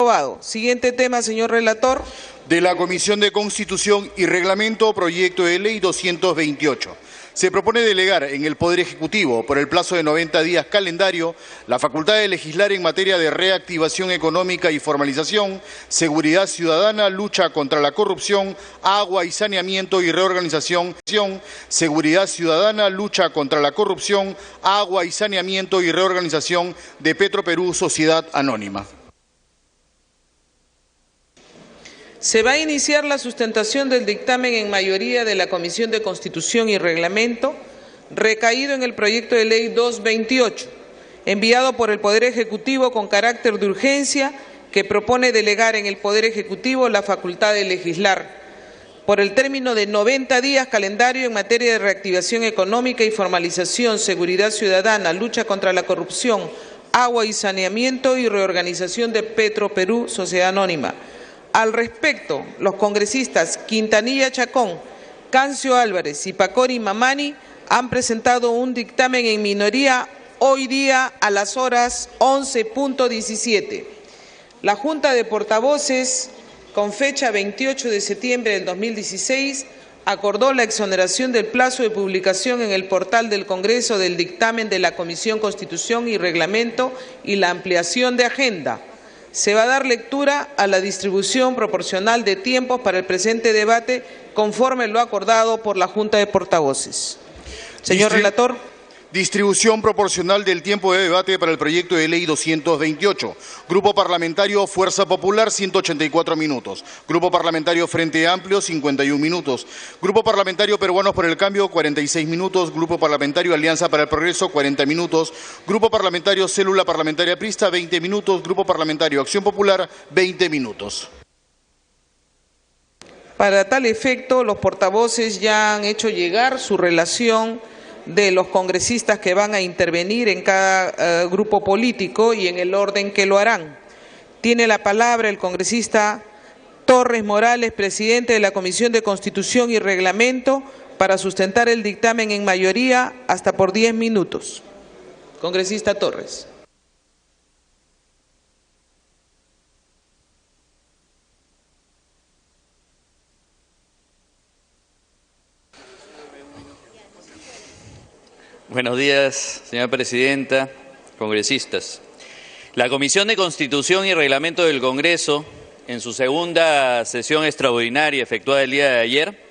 Aprobado. Siguiente tema, señor relator. De la Comisión de Constitución y Reglamento, proyecto de ley 228. Se propone delegar en el Poder Ejecutivo, por el plazo de 90 días calendario, la facultad de legislar en materia de reactivación económica y formalización, seguridad ciudadana, lucha contra la corrupción, agua y saneamiento y reorganización, seguridad ciudadana, lucha contra la corrupción, agua y saneamiento y reorganización de Petroperú Sociedad Anónima. Se va a iniciar la sustentación del dictamen en mayoría de la Comisión de Constitución y Reglamento, recaído en el proyecto de ley 228, enviado por el Poder Ejecutivo con carácter de urgencia, que propone delegar en el Poder Ejecutivo la facultad de legislar, por el término de 90 días calendario en materia de reactivación económica y formalización, seguridad ciudadana, lucha contra la corrupción, agua y saneamiento y reorganización de Petroperú Sociedad Anónima. Al respecto, los congresistas Quintanilla Chacón, Cancio Álvarez y Pacori Mamani han presentado un dictamen en minoría hoy día a las horas 11:17. La Junta de Portavoces, con fecha 28 de septiembre del 2016, acordó la exoneración del plazo de publicación en el portal del Congreso del dictamen de la Comisión Constitución y Reglamento y la ampliación de agenda. Se va a dar lectura a la distribución proporcional de tiempos para el presente debate conforme lo acordado por la Junta de Portavoces. Señor relator. Distribución proporcional del tiempo de debate para el proyecto de ley 228. Grupo Parlamentario Fuerza Popular, 184 minutos. Grupo Parlamentario Frente Amplio, 51 minutos. Grupo Parlamentario Peruanos por el Cambio, 46 minutos. Grupo Parlamentario Alianza para el Progreso, 40 minutos. Grupo Parlamentario Célula Parlamentaria Aprista, 20 minutos. Grupo Parlamentario Acción Popular, 20 minutos. Para tal efecto, los portavoces ya han hecho llegar su relación de los congresistas que van a intervenir en cada grupo político y en el orden que lo harán. Tiene la palabra el congresista Torres Morales, presidente de la Comisión de Constitución y Reglamento, para sustentar el dictamen en mayoría hasta por 10 minutos. Congresista Torres. Buenos días, señora presidenta, congresistas. La Comisión de Constitución y Reglamento del Congreso, en su segunda sesión extraordinaria efectuada el día de ayer,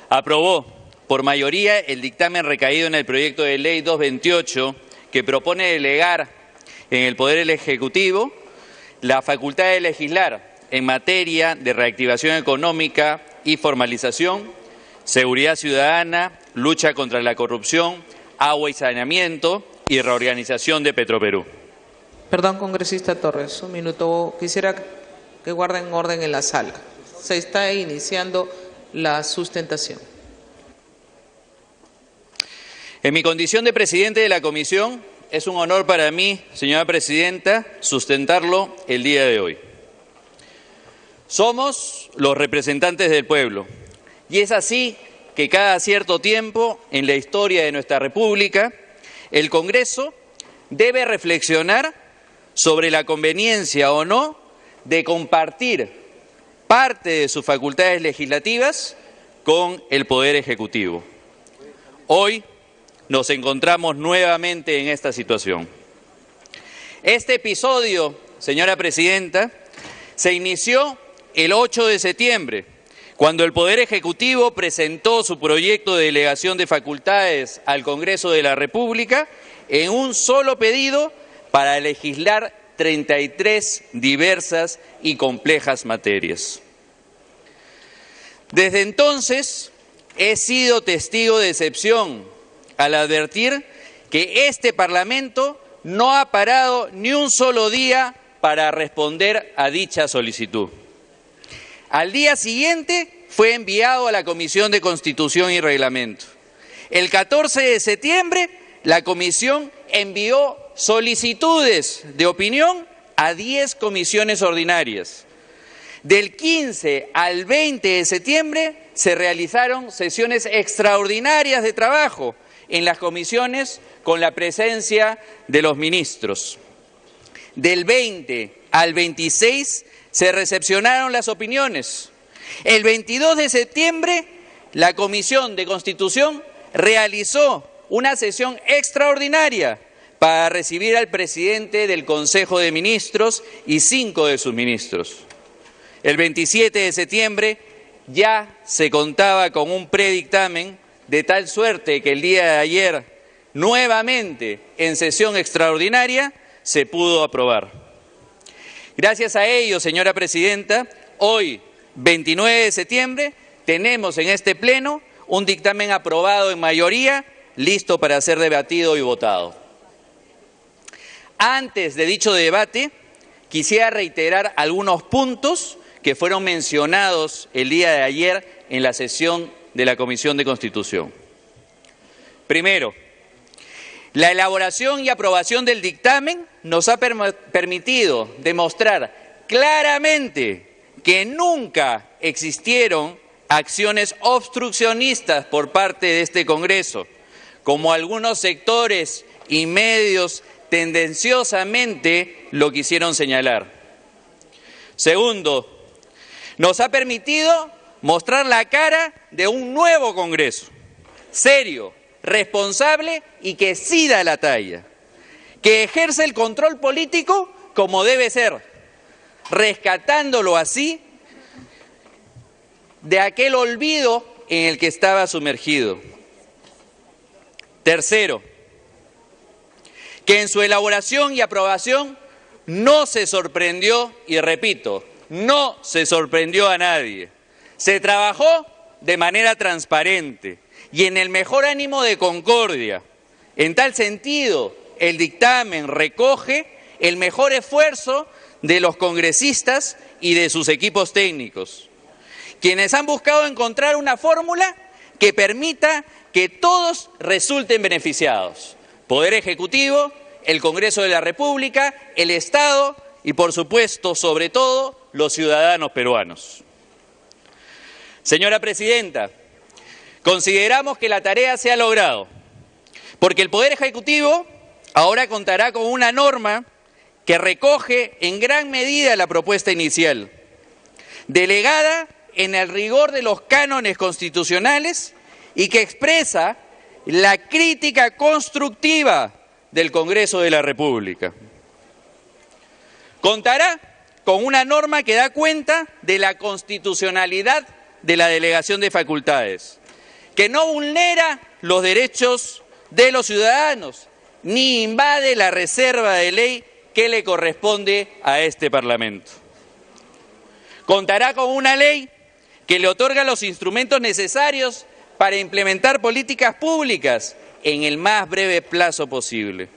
aprobó por mayoría el dictamen recaído en el proyecto de ley 228, que propone delegar en el Poder Ejecutivo la facultad de legislar en materia de reactivación económica y formalización, seguridad ciudadana, lucha contra la corrupción, agua y saneamiento y reorganización de Petroperú. Perdón, congresista Torres, un minuto. Quisiera que guarden orden en la sala. Se está iniciando la sustentación. En mi condición de presidente de la comisión, es un honor para mí, señora presidenta, sustentarlo el día de hoy. Somos los representantes del pueblo y es así que cada cierto tiempo en la historia de nuestra República, el Congreso debe reflexionar sobre la conveniencia o no de compartir parte de sus facultades legislativas con el Poder Ejecutivo. Hoy nos encontramos nuevamente en esta situación. Este episodio, señora presidenta, se inició el 8 de septiembre, cuando el Poder Ejecutivo presentó su proyecto de delegación de facultades al Congreso de la República en un solo pedido para legislar 33 diversas y complejas materias. Desde entonces he sido testigo de excepción al advertir que este Parlamento no ha parado ni un solo día para responder a dicha solicitud. Al día siguiente fue enviado a la Comisión de Constitución y Reglamento. El 14 de septiembre la Comisión envió solicitudes de opinión a 10 comisiones ordinarias. Del 15 al 20 de septiembre se realizaron sesiones extraordinarias de trabajo en las comisiones con la presencia de los ministros. Del 20 al 26 se recepcionaron las opiniones. El 22 de septiembre, la Comisión de Constitución realizó una sesión extraordinaria para recibir al presidente del Consejo de Ministros y 5 de sus ministros. El 27 de septiembre ya se contaba con un predictamen, de tal suerte que el día de ayer, nuevamente en sesión extraordinaria, se pudo aprobar. Gracias a ello, señora presidenta, hoy, 29 de septiembre, tenemos en este pleno un dictamen aprobado en mayoría, listo para ser debatido y votado. Antes de dicho debate, quisiera reiterar algunos puntos que fueron mencionados el día de ayer en la sesión de la Comisión de Constitución. Primero, la elaboración y aprobación del dictamen nos ha permitido demostrar claramente que nunca existieron acciones obstruccionistas por parte de este Congreso, como algunos sectores y medios tendenciosamente lo quisieron señalar. Segundo, nos ha permitido mostrar la cara de un nuevo Congreso, serio, responsable y que sí da la talla, que ejerce el control político como debe ser, rescatándolo así de aquel olvido en el que estaba sumergido. Tercero, que en su elaboración y aprobación no se sorprendió, y repito, no se sorprendió a nadie. Se trabajó de manera transparente y en el mejor ánimo de concordia. En tal sentido, el dictamen recoge el mejor esfuerzo de los congresistas y de sus equipos técnicos, quienes han buscado encontrar una fórmula que permita que todos resulten beneficiados: Poder Ejecutivo, el Congreso de la República, el Estado y, por supuesto, sobre todo, los ciudadanos peruanos. Señora presidenta, consideramos que la tarea se ha logrado, porque el Poder Ejecutivo ahora contará con una norma que recoge en gran medida la propuesta inicial, delegada en el rigor de los cánones constitucionales y que expresa la crítica constructiva del Congreso de la República. Contará con una norma que da cuenta de la constitucionalidad de la delegación de facultades, que no vulnera los derechos de los ciudadanos, ni invade la reserva de ley que le corresponde a este Parlamento. Contará con una ley que le otorga los instrumentos necesarios para implementar políticas públicas en el más breve plazo posible.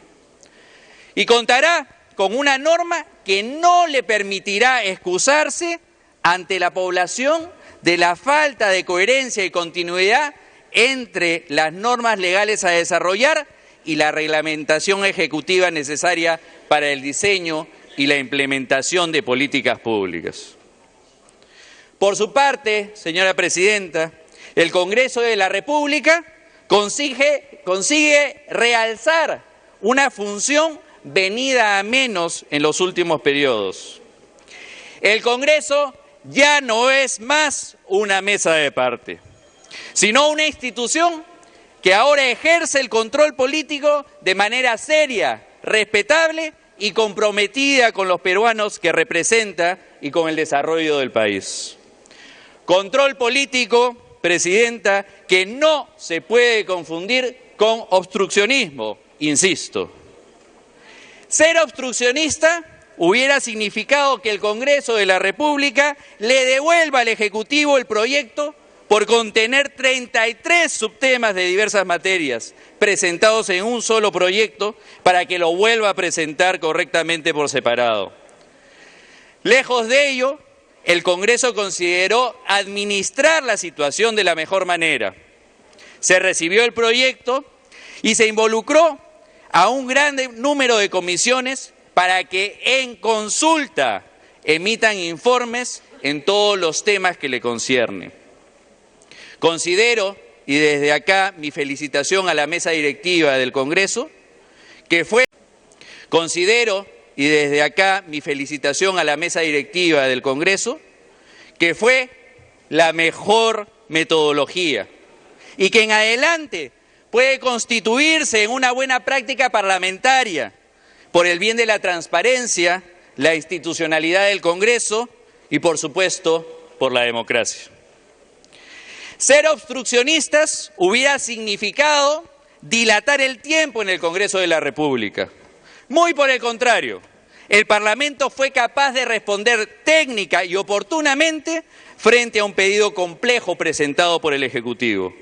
Y contará con una norma que no le permitirá excusarse ante la población de la falta de coherencia y continuidad entre las normas legales a desarrollar y la reglamentación ejecutiva necesaria para el diseño y la implementación de políticas públicas. Por su parte, señora presidenta, el Congreso de la República consigue realzar una función venida a menos en los últimos periodos. El Congreso ya no es más una mesa de parte, sino una institución que ahora ejerce el control político de manera seria, respetable y comprometida con los peruanos que representa y con el desarrollo del país. Control político, presidenta, que no se puede confundir con obstruccionismo, insisto. Ser obstruccionista hubiera significado que el Congreso de la República le devuelva al Ejecutivo el proyecto por contener 33 subtemas de diversas materias presentados en un solo proyecto para que lo vuelva a presentar correctamente por separado. Lejos de ello, el Congreso consideró administrar la situación de la mejor manera. Se recibió el proyecto y se involucró a un gran número de comisiones para que en consulta emitan informes en todos los temas que le conciernen. Considero, y desde acá mi felicitación a la mesa directiva del Congreso, que fue y desde acá mi felicitación a la mesa directiva del Congreso, que fue la mejor metodología y que en adelante puede constituirse en una buena práctica parlamentaria por el bien de la transparencia, la institucionalidad del Congreso y, por supuesto, por la democracia. Ser obstruccionistas hubiera significado dilatar el tiempo en el Congreso de la República. Muy por el contrario, el Parlamento fue capaz de responder técnica y oportunamente frente a un pedido complejo presentado por el Ejecutivo.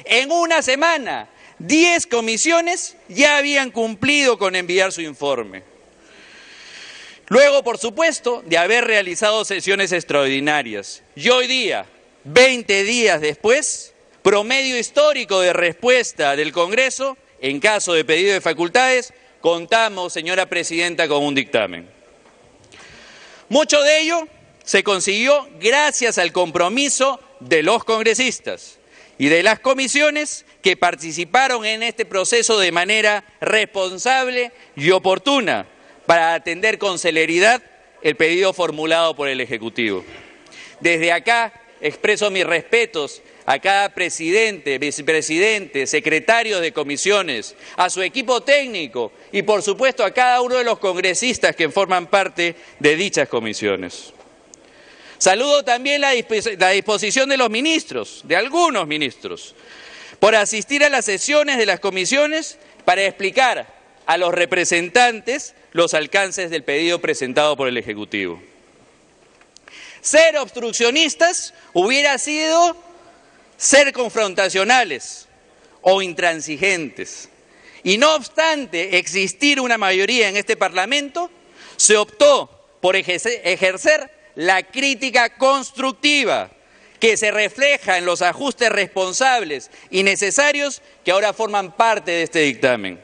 En una semana, 10 comisiones ya habían cumplido con enviar su informe. Luego, por supuesto, de haber realizado sesiones extraordinarias. Y hoy día, 20 días después, promedio histórico de respuesta del Congreso, en caso de pedido de facultades, contamos, señora presidenta, con un dictamen. Mucho de ello se consiguió gracias al compromiso de los congresistas y de las comisiones que participaron en este proceso de manera responsable y oportuna para atender con celeridad el pedido formulado por el Ejecutivo. Desde acá expreso mis respetos a cada presidente, vicepresidente, secretarios de comisiones, a su equipo técnico y, por supuesto, a cada uno de los congresistas que forman parte de dichas comisiones. Saludo también la disposición de los ministros, de algunos ministros, por asistir a las sesiones de las comisiones para explicar a los representantes los alcances del pedido presentado por el Ejecutivo. Ser obstruccionistas hubiera sido ser confrontacionales o intransigentes. Y no obstante existir una mayoría en este Parlamento, se optó por ejercer la crítica constructiva que se refleja en los ajustes responsables y necesarios que ahora forman parte de este dictamen.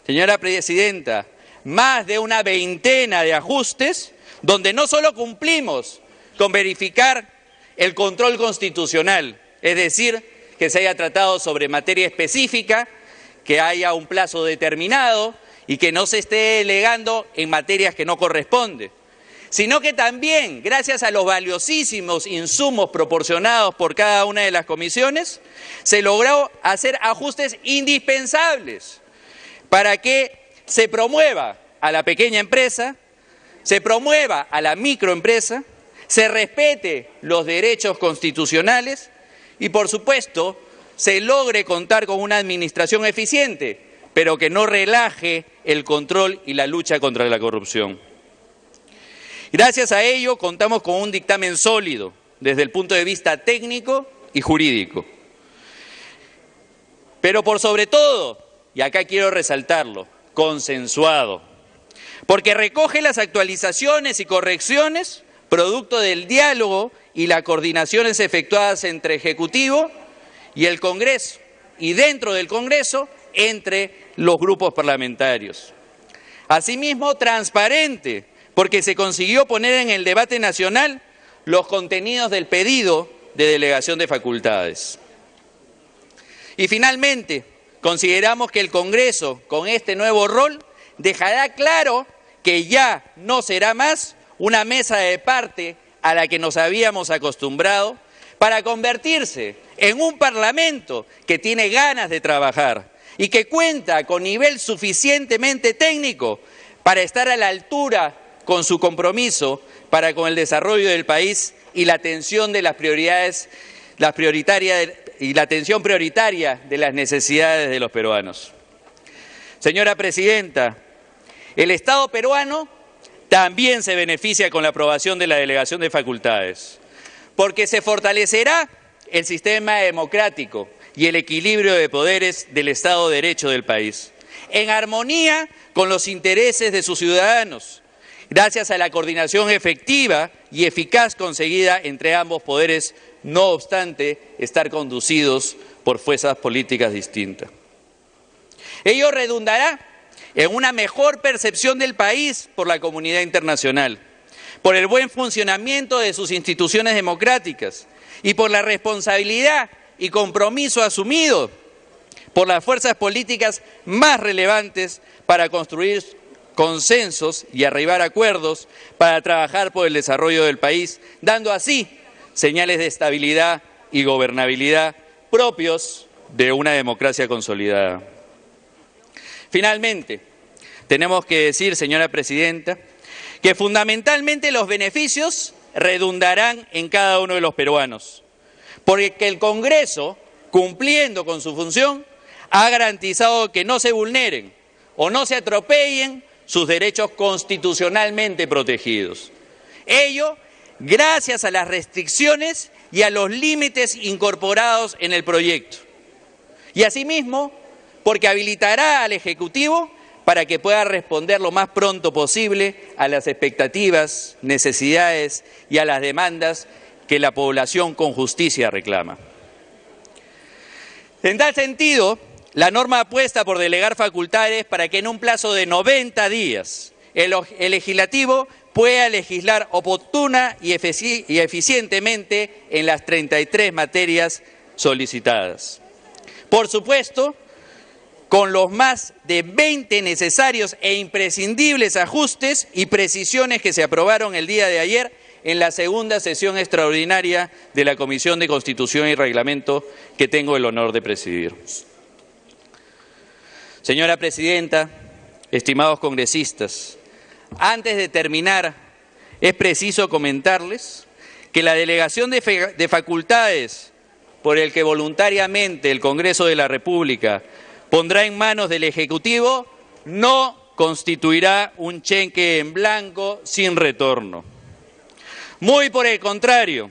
Señora presidenta, más de una veintena de ajustes donde no solo cumplimos con verificar el control constitucional, es decir, que se haya tratado sobre materia específica, que haya un plazo determinado y que no se esté delegando en materias que no corresponden, sino que también, gracias a los valiosísimos insumos proporcionados por cada una de las comisiones, se logró hacer ajustes indispensables para que se promueva a la pequeña empresa, se promueva a la microempresa, se respete los derechos constitucionales y, por supuesto, se logre contar con una administración eficiente, pero que no relaje el control y la lucha contra la corrupción. Gracias a ello, contamos con un dictamen sólido desde el punto de vista técnico y jurídico. Pero por sobre todo, y acá quiero resaltarlo, consensuado, porque recoge las actualizaciones y correcciones producto del diálogo y las coordinaciones efectuadas entre Ejecutivo y el Congreso, y dentro del Congreso, entre los grupos parlamentarios. Asimismo, transparente, porque se consiguió poner en el debate nacional los contenidos del pedido de delegación de facultades. Y finalmente, consideramos que el Congreso, con este nuevo rol, dejará claro que ya no será más una mesa de parte a la que nos habíamos acostumbrado para convertirse en un Parlamento que tiene ganas de trabajar y que cuenta con nivel suficientemente técnico para estar a la altura con su compromiso para con el desarrollo del país y la atención de las prioridades, y la atención prioritaria de las necesidades de los peruanos. Señora presidenta, el Estado peruano también se beneficia con la aprobación de la delegación de facultades, porque se fortalecerá el sistema democrático y el equilibrio de poderes del Estado de Derecho del país, en armonía con los intereses de sus ciudadanos, gracias a la coordinación efectiva y eficaz conseguida entre ambos poderes, no obstante estar conducidos por fuerzas políticas distintas. Ello redundará en una mejor percepción del país por la comunidad internacional, por el buen funcionamiento de sus instituciones democráticas y por la responsabilidad y compromiso asumido por las fuerzas políticas más relevantes para construir consensos y arribar a acuerdos para trabajar por el desarrollo del país, dando así señales de estabilidad y gobernabilidad propios de una democracia consolidada. Finalmente, tenemos que decir, señora presidenta, que fundamentalmente los beneficios redundarán en cada uno de los peruanos, porque el Congreso, cumpliendo con su función, ha garantizado que no se vulneren o no se atropellen sus derechos constitucionalmente protegidos. Ello gracias a las restricciones y a los límites incorporados en el proyecto. Y asimismo, porque habilitará al Ejecutivo para que pueda responder lo más pronto posible a las expectativas, necesidades y a las demandas que la población con justicia reclama. En tal sentido, la norma apuesta por delegar facultades para que en un plazo de 90 días el legislativo pueda legislar oportuna y eficientemente en las 33 materias solicitadas. Por supuesto, con los más de 20 necesarios e imprescindibles ajustes y precisiones que se aprobaron el día de ayer en la segunda sesión extraordinaria de la Comisión de Constitución y Reglamento que tengo el honor de presidir. Señora presidenta, estimados congresistas, antes de terminar, es preciso comentarles que la delegación de facultades por el que voluntariamente el Congreso de la República pondrá en manos del Ejecutivo no constituirá un cheque en blanco sin retorno. Muy por el contrario,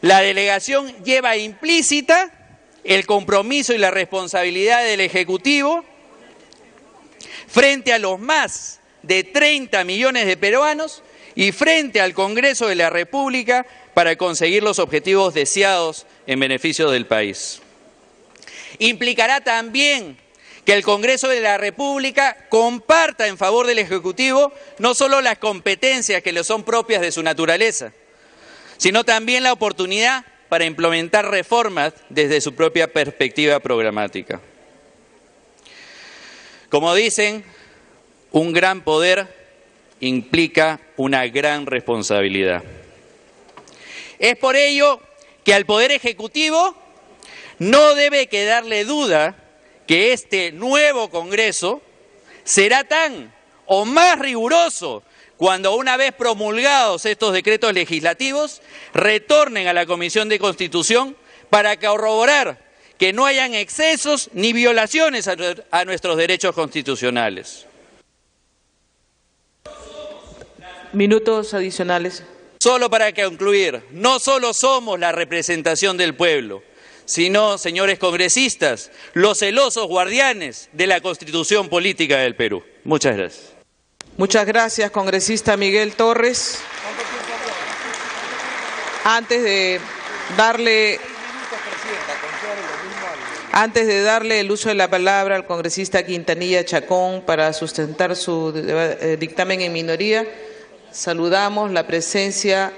la delegación lleva implícita el compromiso y la responsabilidad del Ejecutivo frente a los más de 30 millones de peruanos y frente al Congreso de la República para conseguir los objetivos deseados en beneficio del país. Implicará también que el Congreso de la República comparta en favor del Ejecutivo no solo las competencias que le son propias de su naturaleza, sino también la oportunidad para implementar reformas desde su propia perspectiva programática. Como dicen, un gran poder implica una gran responsabilidad. Es por ello que al Poder Ejecutivo no debe quedarle duda que este nuevo Congreso será tan o más riguroso cuando, una vez promulgados estos decretos legislativos, retornen a la Comisión de Constitución para corroborar que no hayan excesos ni violaciones a nuestros derechos constitucionales. Minutos adicionales. Solo para concluir, no solo somos la representación del pueblo, sino, señores congresistas, los celosos guardianes de la Constitución política del Perú. Muchas gracias. Muchas gracias, congresista Miguel Torres. Antes de darle el uso de la palabra al congresista Quintanilla Chacón para sustentar su dictamen en minoría, saludamos la presencia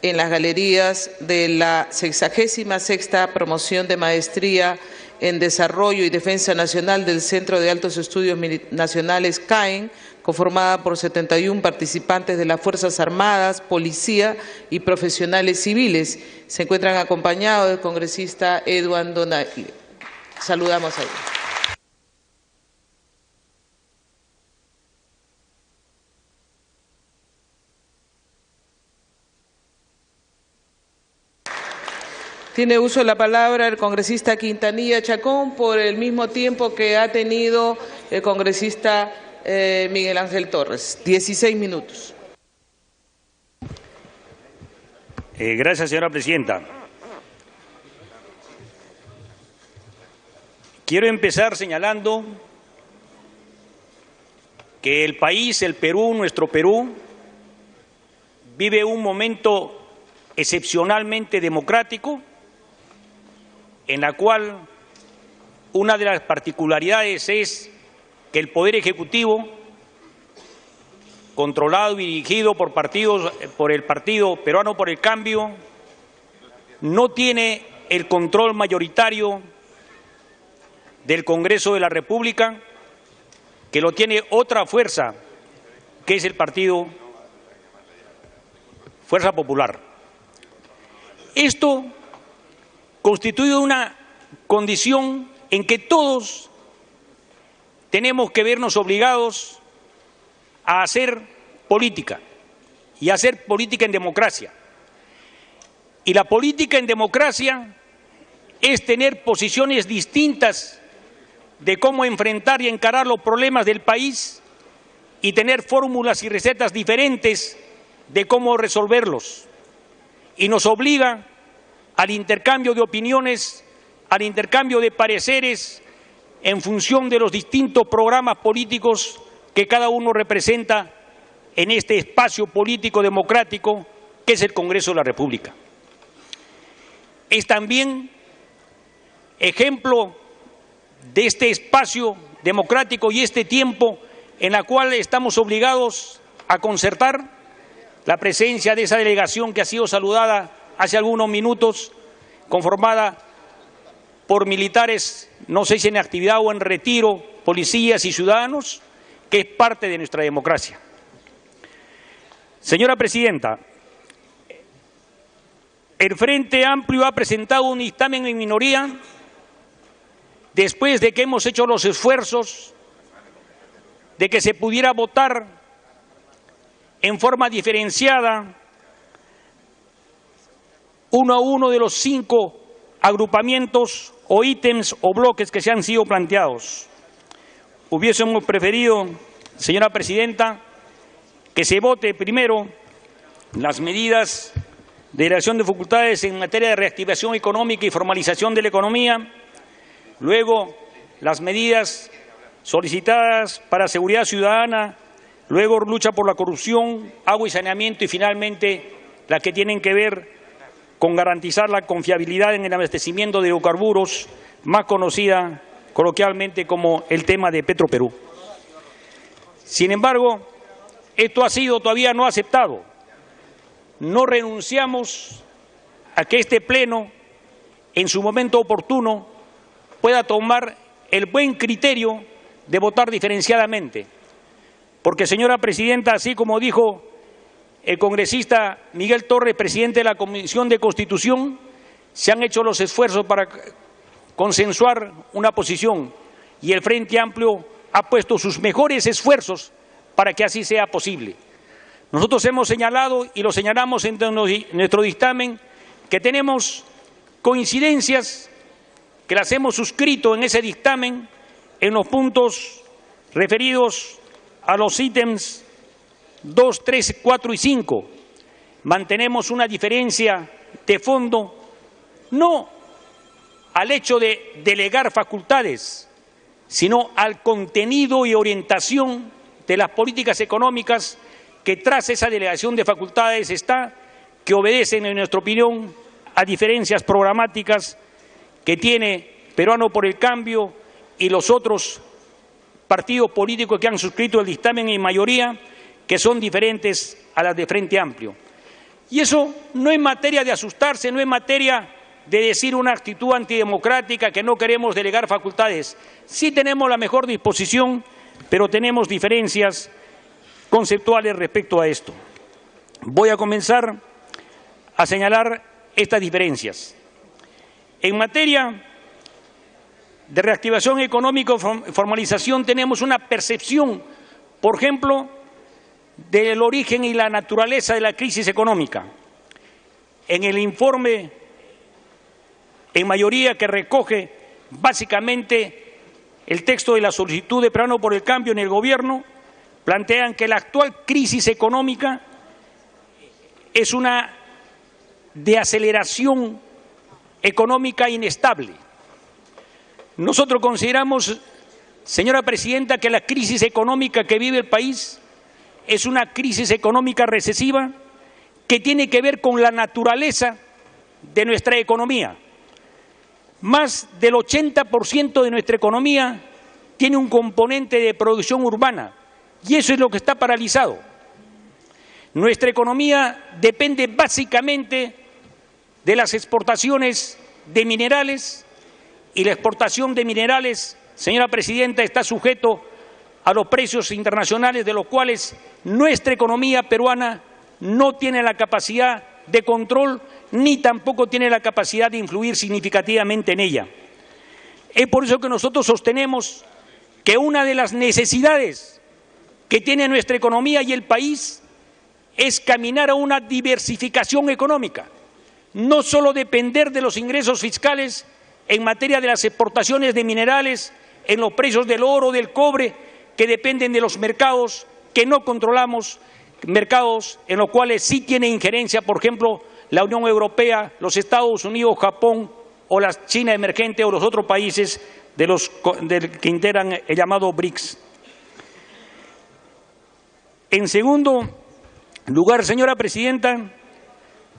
en las galerías de la 66ª Promoción de Maestría en Desarrollo y Defensa Nacional del Centro de Altos Estudios Nacionales CAEN, conformada por 71 participantes de las Fuerzas Armadas, Policía y profesionales civiles. Se encuentran acompañados del congresista Edwin Donaile. Saludamos a ellos. Tiene uso de la palabra el congresista Quintanilla Chacón por el mismo tiempo que ha tenido el congresista Miguel Ángel Torres. 16 minutos. Gracias, señora presidenta. Quiero empezar señalando que el país, el Perú, nuestro Perú, vive un momento excepcionalmente democrático, en la cual una de las particularidades es que el Poder Ejecutivo, controlado y dirigido por el Partido Peruano por el Cambio, no tiene el control mayoritario del Congreso de la República, que lo tiene otra fuerza, que es el partido Fuerza Popular. Esto constituye una condición en que todos tenemos que vernos obligados a hacer política y a hacer política en democracia. Y la política en democracia es tener posiciones distintas de cómo enfrentar y encarar los problemas del país y tener fórmulas y recetas diferentes de cómo resolverlos. Y nos obliga al intercambio de opiniones, al intercambio de pareceres en función de los distintos programas políticos que cada uno representa en este espacio político democrático que es el Congreso de la República. Es también ejemplo de este espacio democrático y este tiempo en el cual estamos obligados a concertar la presencia de esa delegación que ha sido saludada hace algunos minutos, conformada por militares, no sé si en actividad o en retiro, policías y ciudadanos, que es parte de nuestra democracia. Señora Presidenta, el Frente Amplio ha presentado un dictamen en minoría después de que hemos hecho los esfuerzos de que se pudiera votar en forma diferenciada uno a uno de los 5 agrupamientos o ítems o bloques que se han sido planteados. Hubiésemos preferido, señora Presidenta, que se vote primero las medidas de elección de facultades en materia de reactivación económica y formalización de la economía, luego las medidas solicitadas para seguridad ciudadana, luego lucha por la corrupción, agua y saneamiento y finalmente las que tienen que ver con garantizar la confiabilidad en el abastecimiento de hidrocarburos, más conocida coloquialmente como el tema de Petroperú. Sin embargo, esto ha sido todavía no aceptado. No renunciamos a que este Pleno, en su momento oportuno, pueda tomar el buen criterio de votar diferenciadamente. Porque, señora Presidenta, así como dijo el congresista Miguel Torres, presidente de la Comisión de Constitución, se han hecho los esfuerzos para consensuar una posición y el Frente Amplio ha puesto sus mejores esfuerzos para que así sea posible. Nosotros hemos señalado y lo señalamos en nuestro dictamen que tenemos coincidencias que las hemos suscrito en ese dictamen en los puntos referidos a los ítems 2, 3, 4 y 5. Mantenemos una diferencia de fondo, no al hecho de delegar facultades, sino al contenido y orientación de las políticas económicas que tras esa delegación de facultades está, que obedecen, en nuestra opinión, a diferencias programáticas que tiene Peruano por el Cambio y los otros partidos políticos que han suscrito el dictamen en mayoría, que son diferentes a las de Frente Amplio. Y eso no es materia de asustarse, no es materia de decir una actitud antidemocrática que no queremos delegar facultades. Sí tenemos la mejor disposición, pero tenemos diferencias conceptuales respecto a esto. Voy a comenzar a señalar estas diferencias. En materia de reactivación económica y formalización tenemos una percepción, por ejemplo, del origen y la naturaleza de la crisis económica. En el informe, en mayoría que recoge básicamente el texto de la solicitud de Peruano por el Cambio en el Gobierno, plantean que la actual crisis económica es una de aceleración económica inestable. Nosotros consideramos, señora Presidenta, que la crisis económica que vive el país es una crisis económica recesiva que tiene que ver con la naturaleza de nuestra economía. Más del 80% de nuestra economía tiene un componente de producción urbana y eso es lo que está paralizado. Nuestra economía depende básicamente de las exportaciones de minerales y la exportación de minerales, señora Presidenta, está sujeto a los precios internacionales, de los cuales nuestra economía peruana no tiene la capacidad de control ni tampoco tiene la capacidad de influir significativamente en ella. Es por eso que nosotros sostenemos que una de las necesidades que tiene nuestra economía y el país es caminar a una diversificación económica, no solo depender de los ingresos fiscales en materia de las exportaciones de minerales, en los precios del oro, del cobre, que dependen de los mercados que no controlamos, mercados en los cuales sí tiene injerencia, por ejemplo, la Unión Europea, los Estados Unidos, Japón o la China emergente o los otros países que integran el llamado BRICS. En segundo lugar, señora presidenta,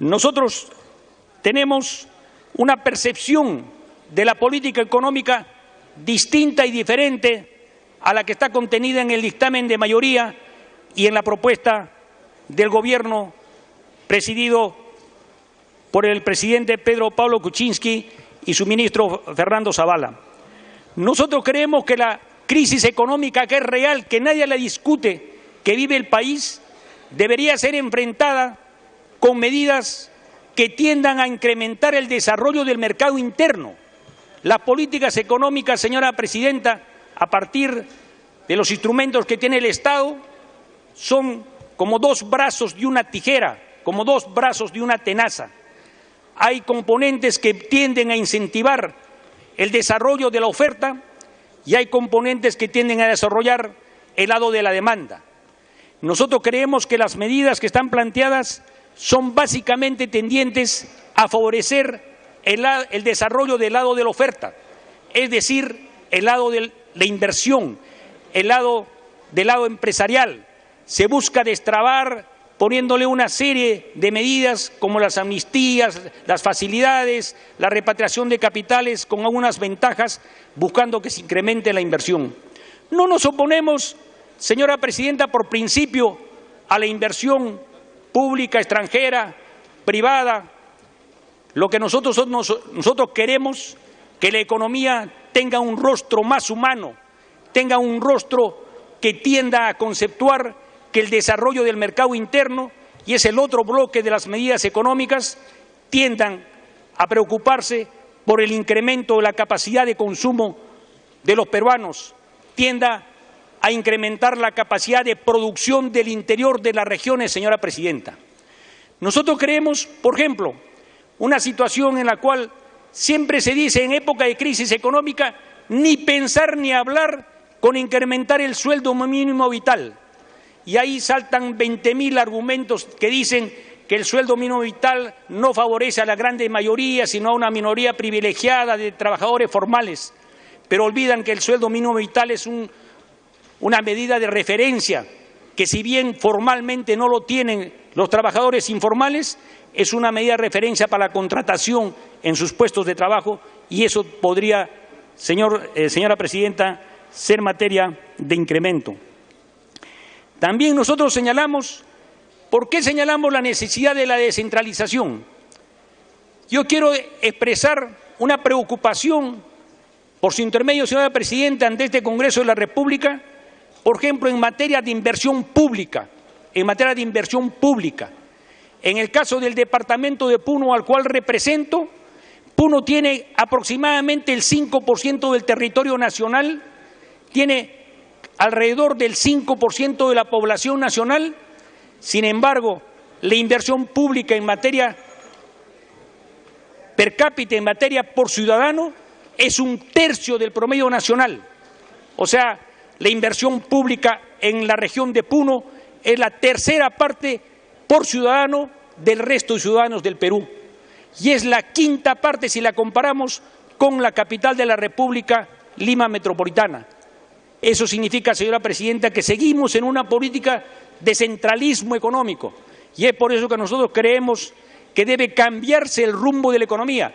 nosotros tenemos una percepción de la política económica distinta y diferente a la que está contenida en el dictamen de mayoría y en la propuesta del Gobierno presidido por el presidente Pedro Pablo Kuczynski y su ministro Fernando Zavala. Nosotros creemos que la crisis económica, que es real, que nadie la discute, que vive el país, debería ser enfrentada con medidas que tiendan a incrementar el desarrollo del mercado interno. Las políticas económicas, señora presidenta, a partir de los instrumentos que tiene el Estado, son como dos brazos de una tijera, como dos brazos de una tenaza. Hay componentes que tienden a incentivar el desarrollo de la oferta y hay componentes que tienden a desarrollar el lado de la demanda. Nosotros creemos que las medidas que están planteadas son básicamente tendientes a favorecer el desarrollo del lado de la oferta, es decir, el lado de la inversión, el lado del lado empresarial. Se busca destrabar poniéndole una serie de medidas como las amnistías, las facilidades, la repatriación de capitales con algunas ventajas, buscando que se incremente la inversión. No nos oponemos, señora presidenta, por principio a la inversión pública, extranjera, privada. Lo que nosotros queremos que la economía tenga un rostro más humano, tenga un rostro que tienda a conceptuar que el desarrollo del mercado interno, y es el otro bloque de las medidas económicas, tiendan a preocuparse por el incremento de la capacidad de consumo de los peruanos, tienda a incrementar la capacidad de producción del interior de las regiones, señora presidenta. Nosotros creemos, por ejemplo, una situación en la cual siempre se dice en época de crisis económica ni pensar ni hablar con incrementar el sueldo mínimo vital. Y ahí saltan 20.000 argumentos que dicen que el sueldo mínimo vital no favorece a la gran mayoría, sino a una minoría privilegiada de trabajadores formales. Pero olvidan que el sueldo mínimo vital es una medida de referencia, que si bien formalmente no lo tienen los trabajadores informales, es una medida de referencia para la contratación en sus puestos de trabajo, y eso podría, señora presidenta, ser materia de incremento. También nosotros señalamos, ¿por qué señalamos la necesidad de la descentralización? Yo quiero expresar una preocupación, por su intermedio, señora presidenta, ante este Congreso de la República, por ejemplo, en materia de inversión pública, En el caso del departamento de Puno, al cual represento, Puno tiene aproximadamente el 5% del territorio nacional, tiene alrededor del 5% de la población nacional. Sin embargo, la inversión pública en materia per cápita, en materia por ciudadano, es 1/3 del promedio nacional. O sea, la inversión pública en la región de Puno es la tercera parte por ciudadano del resto de ciudadanos del Perú. Y es la quinta parte si la comparamos con la capital de la República, Lima Metropolitana. Eso significa, señora presidenta, que seguimos en una política de centralismo económico. Y es por eso que nosotros creemos que debe cambiarse el rumbo de la economía.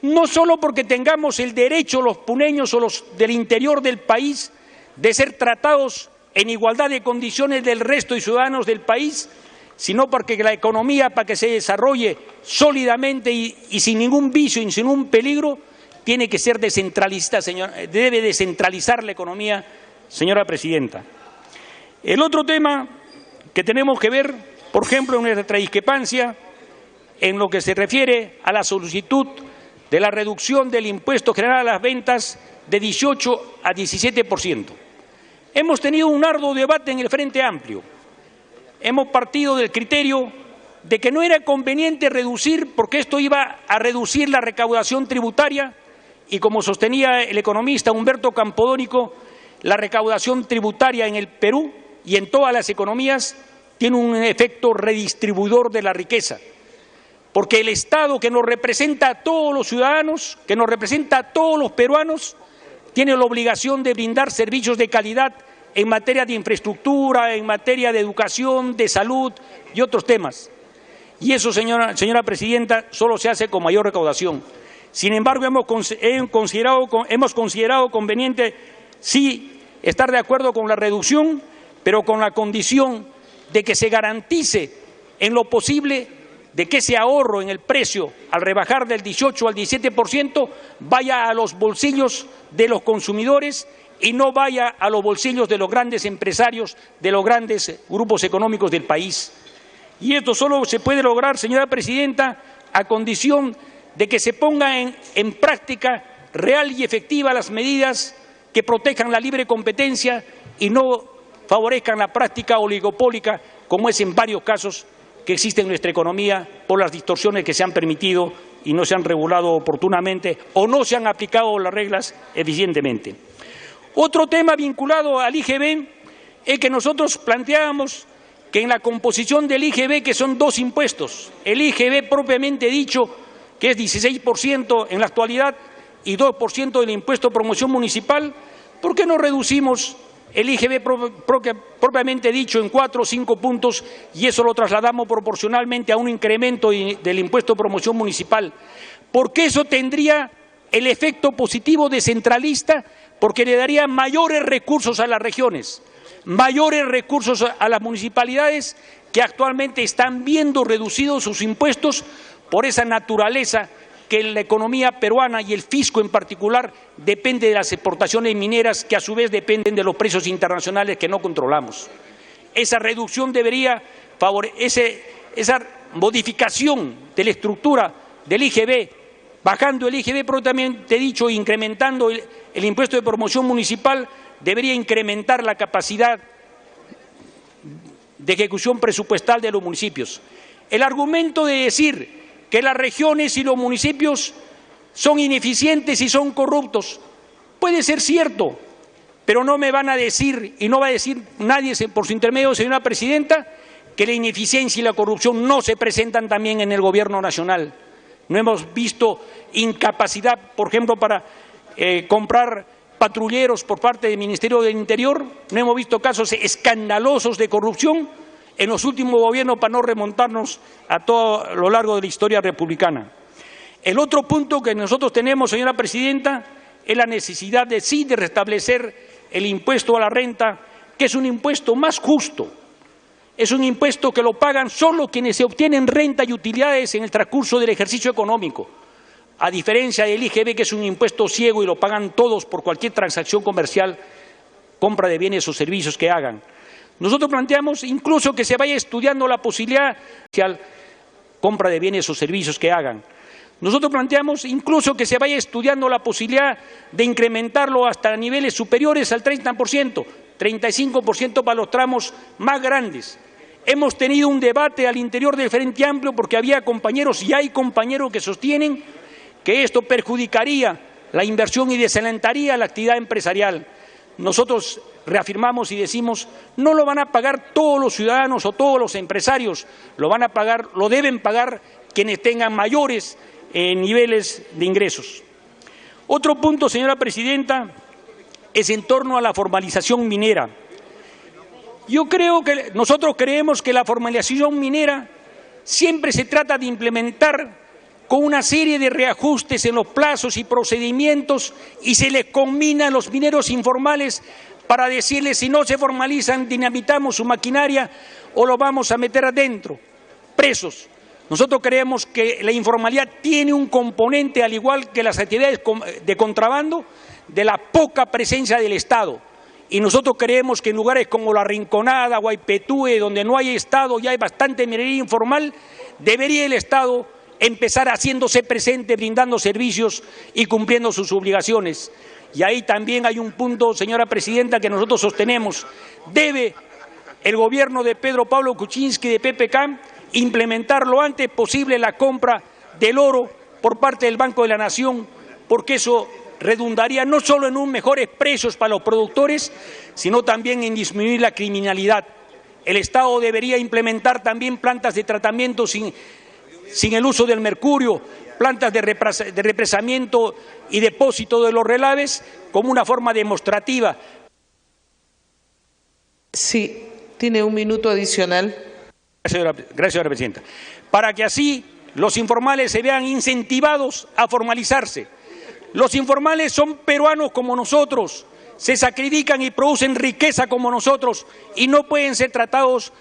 No solo porque tengamos el derecho los puneños o los del interior del país de ser tratados en igualdad de condiciones del resto de ciudadanos del país, sino porque la economía, para que se desarrolle sólidamente y sin ningún vicio y sin ningún peligro, tiene que ser descentralizada, debe descentralizar la economía, señora presidenta. El otro tema que tenemos que ver, por ejemplo, en nuestra discrepancia, en lo que se refiere a la solicitud de la reducción del impuesto general a las ventas de 18 a 17%. Hemos tenido un arduo debate en el Frente Amplio. Hemos partido del criterio de que no era conveniente reducir, porque esto iba a reducir la recaudación tributaria y, como sostenía el economista Humberto Campodónico, la recaudación tributaria en el Perú y en todas las economías tiene un efecto redistribuidor de la riqueza, porque el Estado, que nos representa a todos los ciudadanos, que nos representa a todos los peruanos, tiene la obligación de brindar servicios de calidad en materia de infraestructura, en materia de educación, de salud y otros temas. Y eso, señora presidenta, solo se hace con mayor recaudación. Sin embargo, hemos considerado conveniente, sí, estar de acuerdo con la reducción, pero con la condición de que se garantice en lo posible de que ese ahorro en el precio, al rebajar del 18 al 17%, vaya a los bolsillos de los consumidores y no vaya a los bolsillos de los grandes empresarios, de los grandes grupos económicos del país. Y esto solo se puede lograr, señora presidenta, a condición de que se pongan en práctica real y efectiva las medidas que protejan la libre competencia y no favorezcan la práctica oligopólica, como es en varios casos que existe en nuestra economía por las distorsiones que se han permitido y no se han regulado oportunamente o no se han aplicado las reglas eficientemente. Otro tema vinculado al IGB es que nosotros planteábamos que en la composición del IGB, que son dos impuestos, el IGB propiamente dicho, que es 16% en la actualidad, y 2% del impuesto de promoción municipal, ¿por qué no reducimos el IGB propiamente dicho en 4 o 5 puntos y eso lo trasladamos proporcionalmente a un incremento del impuesto de promoción municipal? Porque eso tendría el efecto positivo descentralista, porque le daría mayores recursos a las regiones, mayores recursos a las municipalidades que actualmente están viendo reducidos sus impuestos por esa naturaleza que la economía peruana y el fisco en particular depende de las exportaciones mineras, que a su vez dependen de los precios internacionales que no controlamos. Esa reducción debería favorecer, esa modificación de la estructura del IGB, bajando el IGB propiamente dicho, incrementando el impuesto de promoción municipal, debería incrementar la capacidad de ejecución presupuestal de los municipios. El argumento de decir que las regiones y los municipios son ineficientes y son corruptos puede ser cierto, pero no me van a decir, y no va a decir nadie por su intermedio, señora presidenta, que la ineficiencia y la corrupción no se presentan también en el Gobierno nacional. No hemos visto incapacidad, por ejemplo, para comprar patrulleros por parte del Ministerio del Interior. No hemos visto casos escandalosos de corrupción en los últimos gobiernos, para no remontarnos a todo lo largo de la historia republicana. El otro punto que nosotros tenemos, señora presidenta, es la necesidad de sí de restablecer el impuesto a la renta, que es un impuesto más justo. Es un impuesto que lo pagan solo quienes se obtienen renta y utilidades en el transcurso del ejercicio económico, a diferencia del IGB, que es un impuesto ciego y lo pagan todos por cualquier transacción comercial, compra de bienes o servicios que hagan. Nosotros planteamos incluso que se vaya estudiando la posibilidad de compra de bienes o servicios que hagan. Nosotros planteamos incluso que se vaya estudiando la posibilidad de incrementarlo hasta niveles superiores al 30%, 35% para los tramos más grandes. Hemos tenido un debate al interior del Frente Amplio porque había compañeros y hay compañeros que sostienen que esto perjudicaría la inversión y desalentaría la actividad empresarial. Nosotros reafirmamos y decimos, no lo van a pagar todos los ciudadanos o todos los empresarios, lo van a pagar, lo deben pagar quienes tengan mayores niveles de ingresos. Otro punto, señora presidenta, es en torno a la formalización minera. Nosotros creemos que la formalización minera siempre se trata de implementar con una serie de reajustes en los plazos y procedimientos y se les combina a los mineros informales para decirles, si no se formalizan, dinamitamos su maquinaria o lo vamos a meter adentro, presos. Nosotros creemos que la informalidad tiene un componente, al igual que las actividades de contrabando, de la poca presencia del Estado. y nosotros creemos que en lugares como La Rinconada, Guaypetúe, donde no hay Estado y hay bastante minería informal, debería el Estado empezar haciéndose presente, brindando servicios y cumpliendo sus obligaciones. Y ahí también hay un punto, señora presidenta, que nosotros sostenemos. Debe el gobierno de Pedro Pablo Kuczynski de PPK implementar lo antes posible la compra del oro por parte del Banco de la Nación, porque eso redundaría no solo en un mejores precios para los productores, sino también en disminuir la criminalidad. El Estado debería implementar también plantas de tratamiento sin el uso del mercurio, plantas de represamiento y depósito de los relaves como una forma demostrativa. Sí, tiene un minuto adicional. Gracias, señora presidenta. Para que así los informales se vean incentivados a formalizarse. Los informales son peruanos como nosotros, se sacrifican y producen riqueza como nosotros y no pueden ser tratados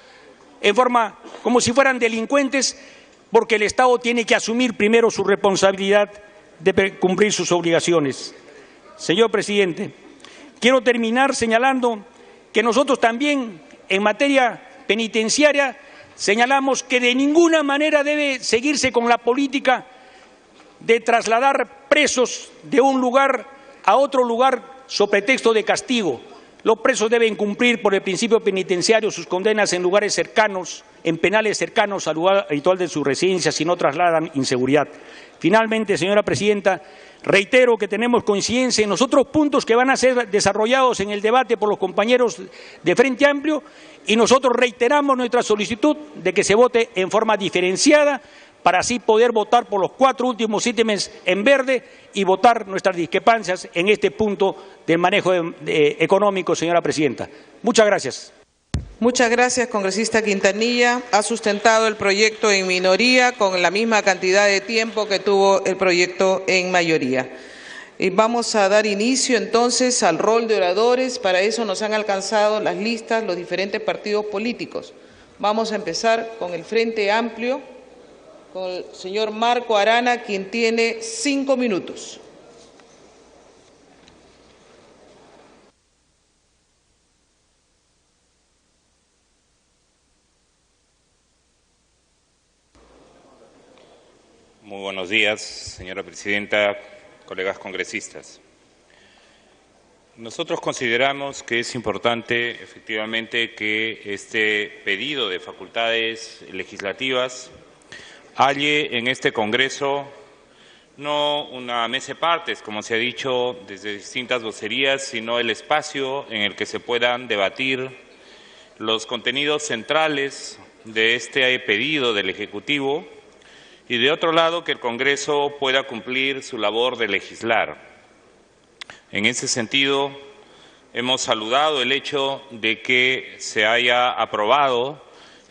en forma como si fueran delincuentes, porque el Estado tiene que asumir primero su responsabilidad de cumplir sus obligaciones. Señor presidente, quiero terminar señalando que nosotros también en materia penitenciaria señalamos que de ninguna manera debe seguirse con la política de trasladar presos de un lugar a otro lugar sobre pretexto de castigo. Los presos deben cumplir por el principio penitenciario sus condenas en lugares cercanos, en penales cercanos al lugar habitual de su residencia, si no trasladan inseguridad. Finalmente, señora presidenta, reitero que tenemos coincidencia en los otros puntos que van a ser desarrollados en el debate por los compañeros de Frente Amplio y nosotros reiteramos nuestra solicitud de que se vote en forma diferenciada para así poder votar por los 4 últimos ítems en verde y votar nuestras discrepancias en este punto del manejo económico, señora presidenta. Muchas gracias. Muchas gracias, congresista Quintanilla. Ha sustentado el proyecto en minoría con la misma cantidad de tiempo que tuvo el proyecto en mayoría. Y vamos a dar inicio entonces al rol de oradores. Para eso nos han alcanzado las listas los diferentes partidos políticos. Vamos a empezar con el Frente Amplio, con el señor Marco Arana, quien tiene 5 minutos. Muy buenos días, señora presidenta, colegas congresistas. Nosotros consideramos que es importante, efectivamente, que este pedido de facultades legislativas halle en este Congreso no una mesa de partes, como se ha dicho desde distintas vocerías, sino el espacio en el que se puedan debatir los contenidos centrales de este pedido del Ejecutivo y, de otro lado, que el Congreso pueda cumplir su labor de legislar. En ese sentido, hemos saludado el hecho de que se haya aprobado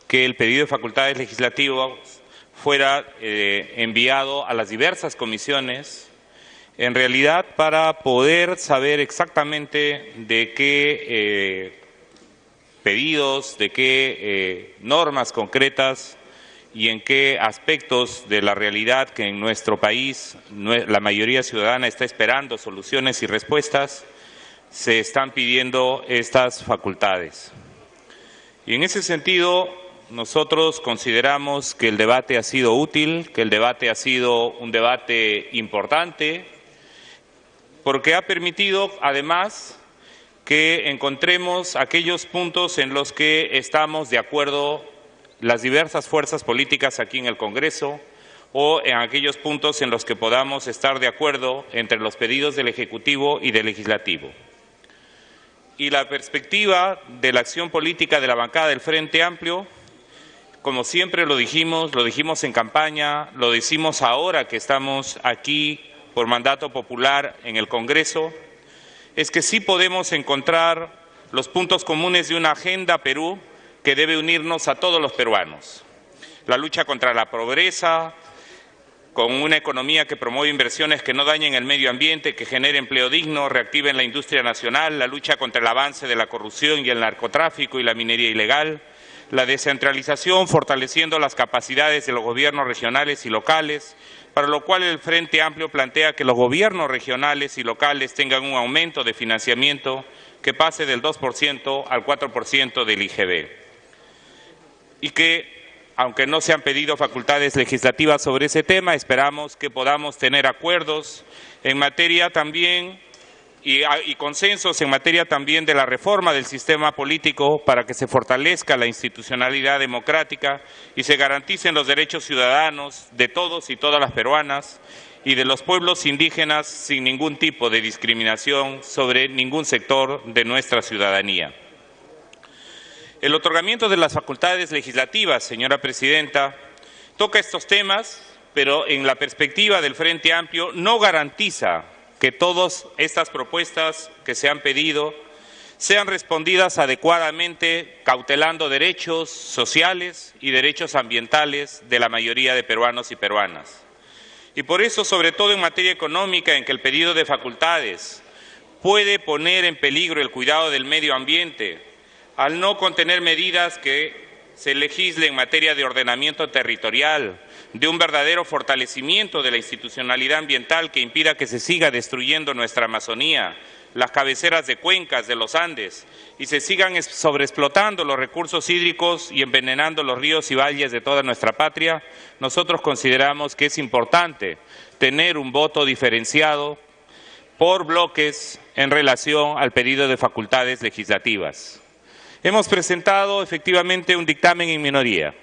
que el pedido de facultades legislativas fuera enviado a las diversas comisiones, en realidad para poder saber exactamente de qué pedidos, de qué normas concretas y en qué aspectos de la realidad que en nuestro país la mayoría ciudadana está esperando soluciones y respuestas, se están pidiendo estas facultades. Y en ese sentido, nosotros consideramos que el debate ha sido útil, que el debate ha sido un debate importante, porque ha permitido, además, que encontremos aquellos puntos en los que estamos de acuerdo las diversas fuerzas políticas aquí en el Congreso o en aquellos puntos en los que podamos estar de acuerdo entre los pedidos del Ejecutivo y del Legislativo. Y la perspectiva de la acción política de la bancada del Frente Amplio, como siempre lo dijimos en campaña, lo decimos ahora que estamos aquí por mandato popular en el Congreso, es que sí podemos encontrar los puntos comunes de una agenda Perú que debe unirnos a todos los peruanos. La lucha contra la pobreza, con una economía que promueve inversiones que no dañen el medio ambiente, que genere empleo digno, reactiven la industria nacional, la lucha contra el avance de la corrupción y el narcotráfico y la minería ilegal, la descentralización, fortaleciendo las capacidades de los gobiernos regionales y locales, para lo cual el Frente Amplio plantea que los gobiernos regionales y locales tengan un aumento de financiamiento que pase del 2% al 4% del IGB. Y que, aunque no se han pedido facultades legislativas sobre ese tema, esperamos que podamos tener acuerdos en materia también y consensos en materia también de la reforma del sistema político para que se fortalezca la institucionalidad democrática y se garanticen los derechos ciudadanos de todos y todas las peruanas y de los pueblos indígenas sin ningún tipo de discriminación sobre ningún sector de nuestra ciudadanía. El otorgamiento de las facultades legislativas, señora Presidenta, toca estos temas, pero en la perspectiva del Frente Amplio no garantiza que todas estas propuestas que se han pedido sean respondidas adecuadamente, cautelando derechos sociales y derechos ambientales de la mayoría de peruanos y peruanas. Y por eso, sobre todo en materia económica, en que el pedido de facultades puede poner en peligro el cuidado del medio ambiente, al no contener medidas que se legislen en materia de ordenamiento territorial, de un verdadero fortalecimiento de la institucionalidad ambiental que impida que se siga destruyendo nuestra Amazonía, las cabeceras de cuencas de los Andes y se sigan sobreexplotando los recursos hídricos y envenenando los ríos y valles de toda nuestra patria, nosotros consideramos que es importante tener un voto diferenciado por bloques en relación al pedido de facultades legislativas. Hemos presentado efectivamente un dictamen en minoría,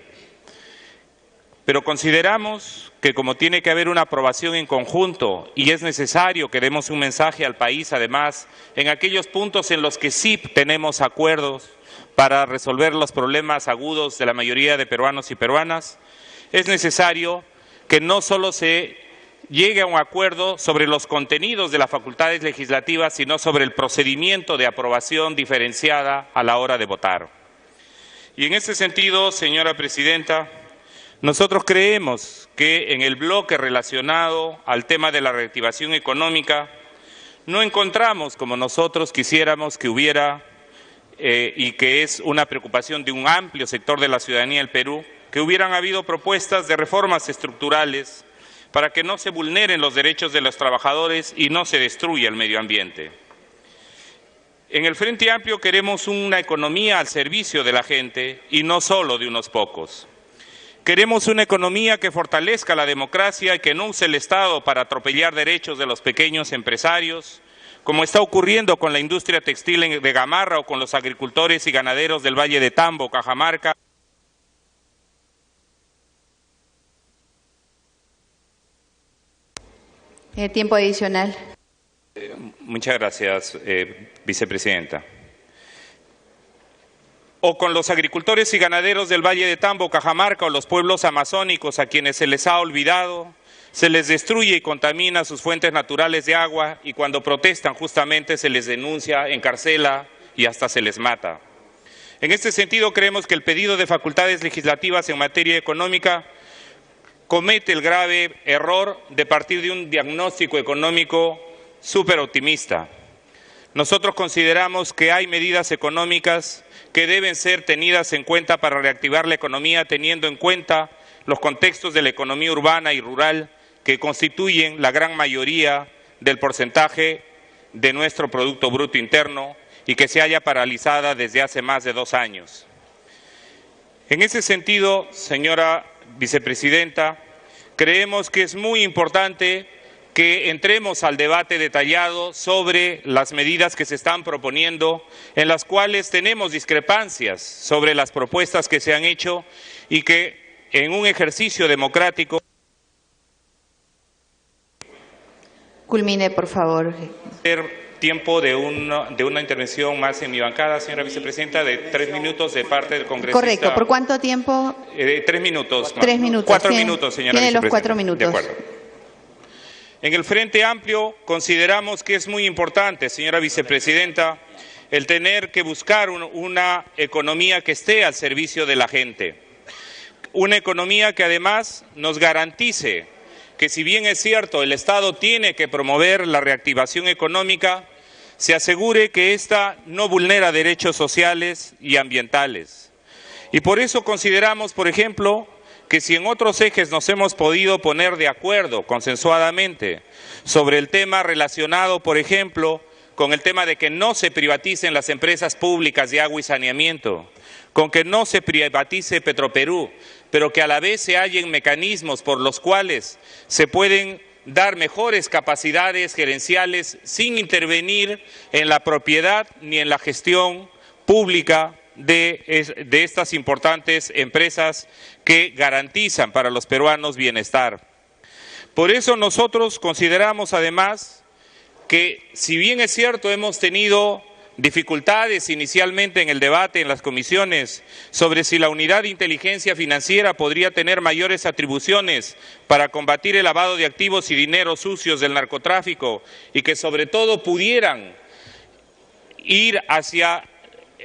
pero consideramos que como tiene que haber una aprobación en conjunto y es necesario que demos un mensaje al país, además, en aquellos puntos en los que sí tenemos acuerdos para resolver los problemas agudos de la mayoría de peruanos y peruanas, es necesario que no solo se llegue a un acuerdo sobre los contenidos de las facultades legislativas, sino sobre el procedimiento de aprobación diferenciada a la hora de votar. Y en ese sentido, señora Presidenta, nosotros creemos que en el bloque relacionado al tema de la reactivación económica no encontramos, como nosotros quisiéramos que hubiera, y que es una preocupación de un amplio sector de la ciudadanía del Perú, que hubieran habido propuestas de reformas estructurales para que no se vulneren los derechos de los trabajadores y no se destruya el medio ambiente. En el Frente Amplio queremos una economía al servicio de la gente y no solo de unos pocos. Queremos una economía que fortalezca la democracia y que no use el Estado para atropellar derechos de los pequeños empresarios, como está ocurriendo con la industria textil de Gamarra o con los agricultores y ganaderos del Valle de Tambo, Cajamarca. Tiempo adicional. Muchas gracias, vicepresidenta. O con los agricultores y ganaderos del Valle de Tambo, Cajamarca o los pueblos amazónicos a quienes se les ha olvidado, se les destruye y contamina sus fuentes naturales de agua y cuando protestan justamente se les denuncia, encarcela y hasta se les mata. En este sentido creemos que el pedido de facultades legislativas en materia económica comete el grave error de partir de un diagnóstico económico súper optimista. Nosotros consideramos que hay medidas económicas que deben ser tenidas en cuenta para reactivar la economía, teniendo en cuenta los contextos de la economía urbana y rural que constituyen la gran mayoría del porcentaje de nuestro Producto Bruto Interno y que se halla paralizada desde hace más de 2 años. En ese sentido, señora vicepresidenta, creemos que es muy importante que entremos al debate detallado sobre las medidas que se están proponiendo, en las cuales tenemos discrepancias sobre las propuestas que se han hecho y que en un ejercicio democrático. Culmine, por favor. Tiempo de una intervención más en mi bancada, señora vicepresidenta, de 3 minutos de parte del congresista. Correcto. ¿Por cuánto tiempo? 3 minutos. 3 minutos. 4 minutos, señora vicepresidenta. Tiene los 4 minutos. De acuerdo. En el Frente Amplio consideramos que es muy importante, señora vicepresidenta, el tener que buscar una economía que esté al servicio de la gente. Una economía que además nos garantice que, si bien es cierto, el Estado tiene que promover la reactivación económica, se asegure que ésta no vulnera derechos sociales y ambientales. Y por eso consideramos, por ejemplo, que si en otros ejes nos hemos podido poner de acuerdo consensuadamente sobre el tema relacionado, por ejemplo, con el tema de que no se privaticen las empresas públicas de agua y saneamiento, con que no se privatice Petroperú, pero que a la vez se hallen mecanismos por los cuales se pueden dar mejores capacidades gerenciales sin intervenir en la propiedad ni en la gestión pública de estas importantes empresas que garantizan para los peruanos bienestar. Por eso nosotros consideramos además que, si bien es cierto, hemos tenido dificultades inicialmente en el debate en las comisiones sobre si la unidad de inteligencia financiera podría tener mayores atribuciones para combatir el lavado de activos y dineros sucios del narcotráfico y que sobre todo pudieran ir hacia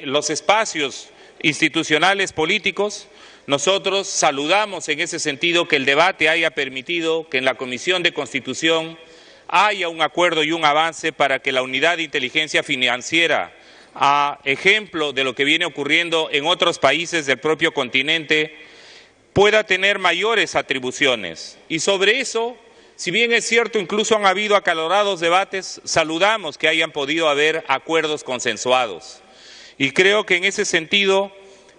los espacios institucionales políticos, nosotros saludamos en ese sentido que el debate haya permitido que en la Comisión de Constitución haya un acuerdo y un avance para que la unidad de inteligencia financiera, a ejemplo de lo que viene ocurriendo en otros países del propio continente, pueda tener mayores atribuciones. Y sobre eso, si bien es cierto, incluso han habido acalorados debates, saludamos que hayan podido haber acuerdos consensuados. Y creo que en ese sentido,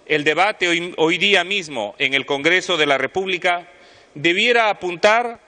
el debate hoy día mismo en el Congreso de la República debiera apuntar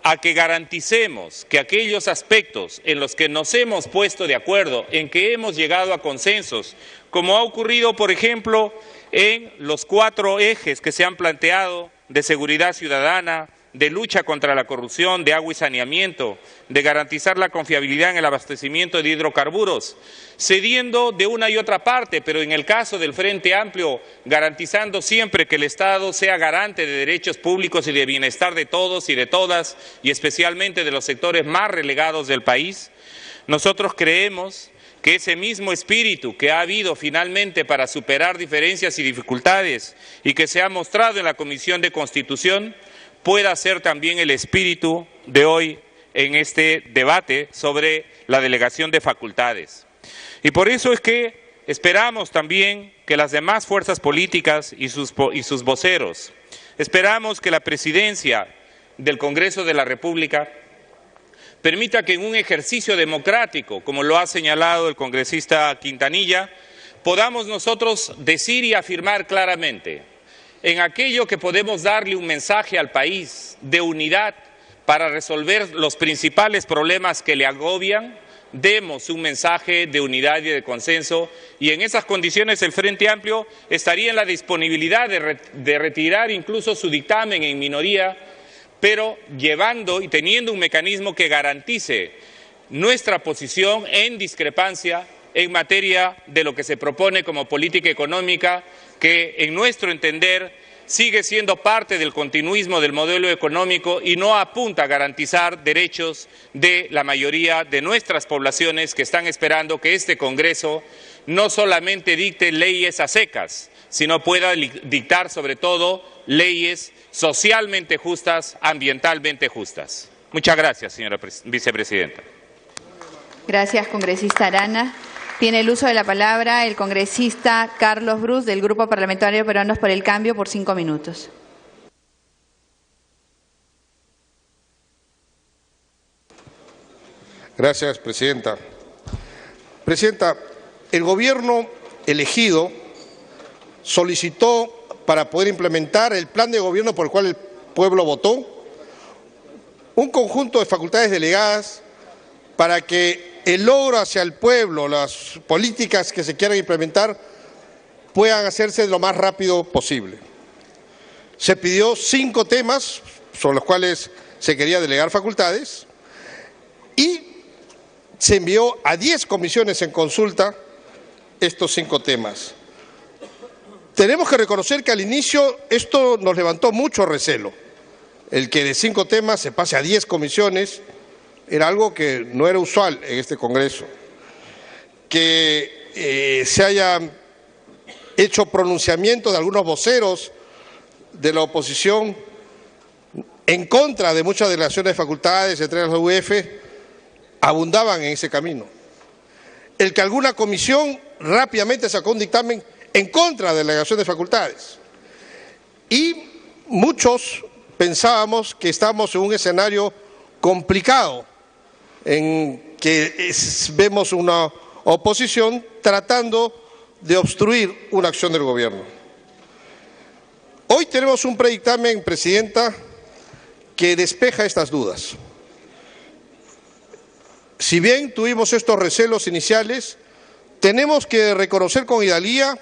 a que garanticemos que aquellos aspectos en los que nos hemos puesto de acuerdo, en que hemos llegado a consensos, como ha ocurrido, por ejemplo, en los 4 ejes que se han planteado de seguridad ciudadana, de lucha contra la corrupción, de agua y saneamiento, de garantizar la confiabilidad en el abastecimiento de hidrocarburos, cediendo de una y otra parte, pero en el caso del Frente Amplio, garantizando siempre que el Estado sea garante de derechos públicos y de bienestar de todos y de todas, y especialmente de los sectores más relegados del país. Nosotros creemos que ese mismo espíritu que ha habido finalmente para superar diferencias y dificultades y que se ha mostrado en la Comisión de Constitución pueda ser también el espíritu de hoy en este debate sobre la delegación de facultades. Y por eso es que esperamos también que las demás fuerzas políticas y sus voceros, esperamos que la presidencia del Congreso de la República permita que en un ejercicio democrático, como lo ha señalado el congresista Quintanilla, podamos nosotros decir y afirmar claramente en aquello que podemos darle un mensaje al país de unidad para resolver los principales problemas que le agobian, demos un mensaje de unidad y de consenso, y en esas condiciones el Frente Amplio estaría en la disponibilidad de retirar incluso su dictamen en minoría, pero llevando y teniendo un mecanismo que garantice nuestra posición en discrepancia en materia de lo que se propone como política económica, que en nuestro entender sigue siendo parte del continuismo del modelo económico y no apunta a garantizar derechos de la mayoría de nuestras poblaciones que están esperando que este Congreso no solamente dicte leyes a secas, sino pueda dictar sobre todo leyes socialmente justas, ambientalmente justas. Muchas gracias, señora vicepresidenta. Gracias, congresista Arana. Tiene el uso de la palabra el congresista Carlos Brus, del Grupo Parlamentario Peruanos por el Cambio, por 5 minutos. Gracias, presidenta. Presidenta, el gobierno elegido solicitó, para poder implementar el plan de gobierno por el cual el pueblo votó, un conjunto de facultades delegadas para que el logro hacia el pueblo, las políticas que se quieran implementar, puedan hacerse lo más rápido posible. Se pidió 5 temas sobre los cuales se quería delegar facultades y se envió a 10 comisiones en consulta estos 5 temas. Tenemos que reconocer que al inicio esto nos levantó mucho recelo. El que de 5 temas se pase a 10 comisiones era algo que no era usual en este Congreso. Que se haya hecho pronunciamiento de algunos voceros de la oposición en contra de muchas delegaciones de facultades, entre las UF, abundaban en ese camino. El que alguna comisión rápidamente sacó un dictamen en contra de la delegación de facultades. Y muchos pensábamos que estamos en un escenario complicado en que vemos una oposición tratando de obstruir una acción del gobierno. Hoy tenemos un predictamen, Presidenta, que despeja estas dudas. Si bien tuvimos estos recelos iniciales, tenemos que reconocer con hidalguía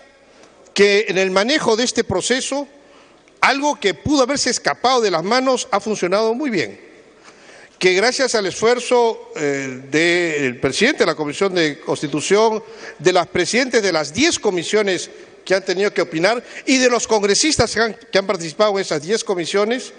que en el manejo de este proceso, algo que pudo haberse escapado de las manos ha funcionado muy bien. Que gracias al esfuerzo del presidente de la Comisión de Constitución, de las presidentes de las 10 comisiones que han tenido que opinar y de los congresistas que han participado en esas 10 comisiones,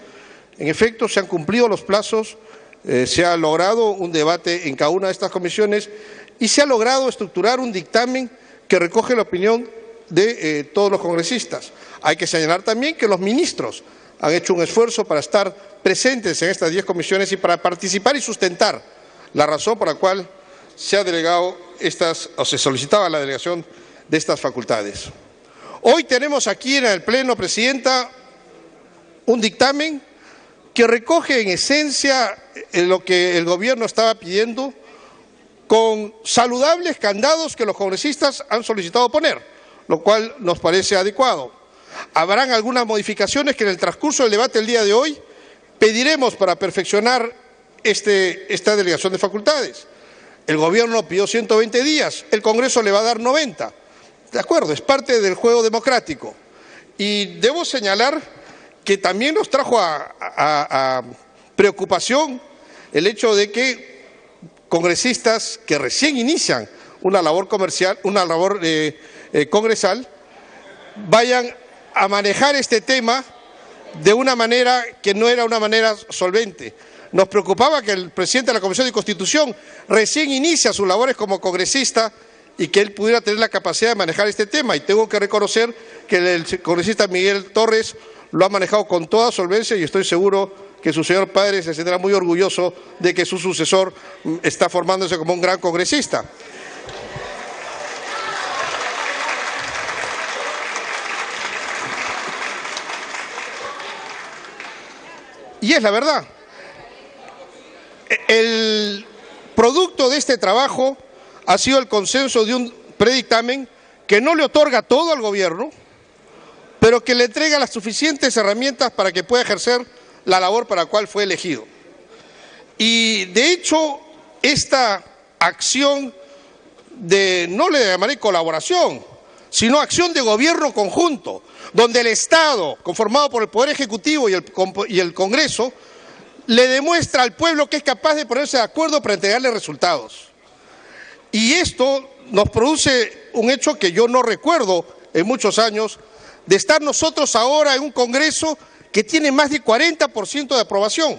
en efecto se han cumplido los plazos, se ha logrado un debate en cada una de estas comisiones y se ha logrado estructurar un dictamen que recoge la opinión de todos los congresistas. Hay que señalar también que los ministros han hecho un esfuerzo para estar presentes en estas 10 comisiones y para participar y sustentar la razón por la cual se ha delegado o se solicitaba la delegación de estas facultades. Hoy tenemos aquí en el Pleno, Presidenta, un dictamen que recoge en esencia lo que el Gobierno estaba pidiendo con saludables candados que los congresistas han solicitado poner, lo cual nos parece adecuado. Habrán algunas modificaciones que en el transcurso del debate del día de hoy pediremos para perfeccionar esta delegación de facultades. El Gobierno pidió 120 días, el Congreso le va a dar 90. De acuerdo, es parte del juego democrático. Y debo señalar que también nos trajo a preocupación el hecho de que congresistas que recién inician una labor congresal vayan a manejar este tema de una manera que no era una manera solvente. Nos preocupaba que el presidente de la Comisión de Constitución recién inicia sus labores como congresista y que él pudiera tener la capacidad de manejar este tema. Y tengo que reconocer que el congresista Miguel Torres lo ha manejado con toda solvencia y estoy seguro que su señor padre se sentirá muy orgulloso de que su sucesor está formándose como un gran congresista. Y es la verdad. El producto de este trabajo ha sido el consenso de un predictamen que no le otorga todo al gobierno, pero que le entrega las suficientes herramientas para que pueda ejercer la labor para la cual fue elegido. Y de hecho, esta acción no le llamaré colaboración, sino acción de gobierno conjunto, donde el Estado, conformado por el Poder Ejecutivo y el Congreso, le demuestra al pueblo que es capaz de ponerse de acuerdo para entregarle resultados. Y esto nos produce un hecho que yo no recuerdo en muchos años, de estar nosotros ahora en un Congreso que tiene más de 40% de aprobación.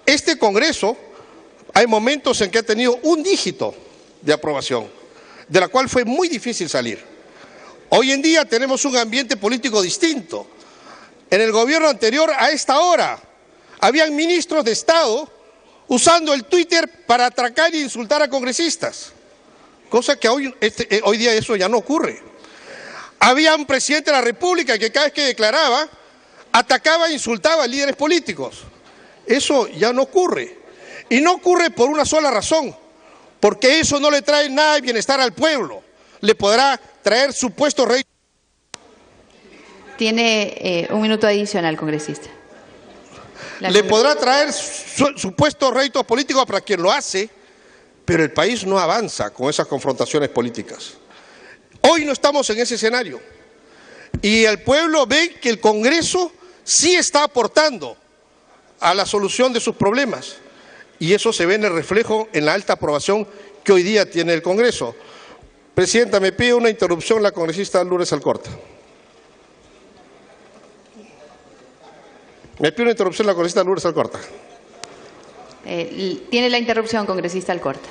Este Congreso, hay momentos en que ha tenido un dígito de aprobación, de la cual fue muy difícil salir. Hoy en día tenemos un ambiente político distinto. En el gobierno anterior, a esta hora, habían ministros de Estado usando el Twitter para atracar e insultar a congresistas, cosa que hoy día eso ya no ocurre. Había un presidente de la República que cada vez que declaraba, atacaba e insultaba a líderes políticos. Eso ya no ocurre. Y no ocurre por una sola razón, porque eso no le trae nada de bienestar al pueblo. Le podrá traer supuestos réditos. Tiene un minuto adicional, congresista. Le podrá traer supuestos réditos políticos para quien lo hace, pero el país no avanza con esas confrontaciones políticas. Hoy no estamos en ese escenario y el pueblo ve que el Congreso sí está aportando a la solución de sus problemas y eso se ve en el reflejo en la alta aprobación que hoy día tiene el Congreso. Presidenta, me pide una interrupción la congresista Lourdes Alcorta. Me pide una interrupción la congresista Lourdes Alcorta. Tiene la interrupción, congresista Alcorta.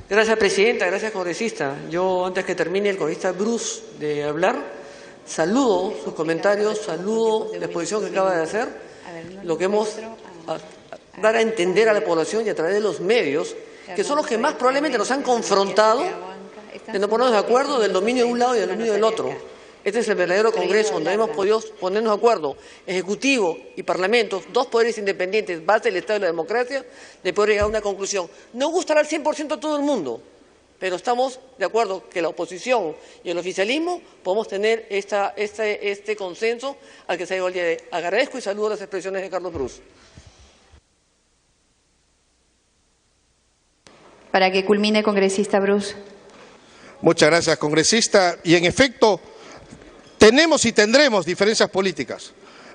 Gracias, presidenta. Gracias, congresista. Yo, antes que termine el congresista Bruce de hablar, saludo sus comentarios, saludo la exposición que acaba de hacer, lo que hemos dar a entender a la población y a través de los medios, que son los que más probablemente nos han confrontado de no ponernos de acuerdo del dominio de un lado y del dominio del otro. Este es el verdadero Congreso donde hemos podido ponernos de acuerdo, Ejecutivo y Parlamento, dos poderes independientes, base del Estado y la democracia, de poder llegar a una conclusión. No gustará al 100% a todo el mundo, pero estamos de acuerdo que la oposición y el oficialismo podemos tener este consenso al que se ha llegado el día de hoy. Agradezco y saludo las expresiones de Carlos Brus. Para que culmine, congresista Brus. Muchas gracias, congresista. Y en efecto, tenemos y tendremos diferencias políticas,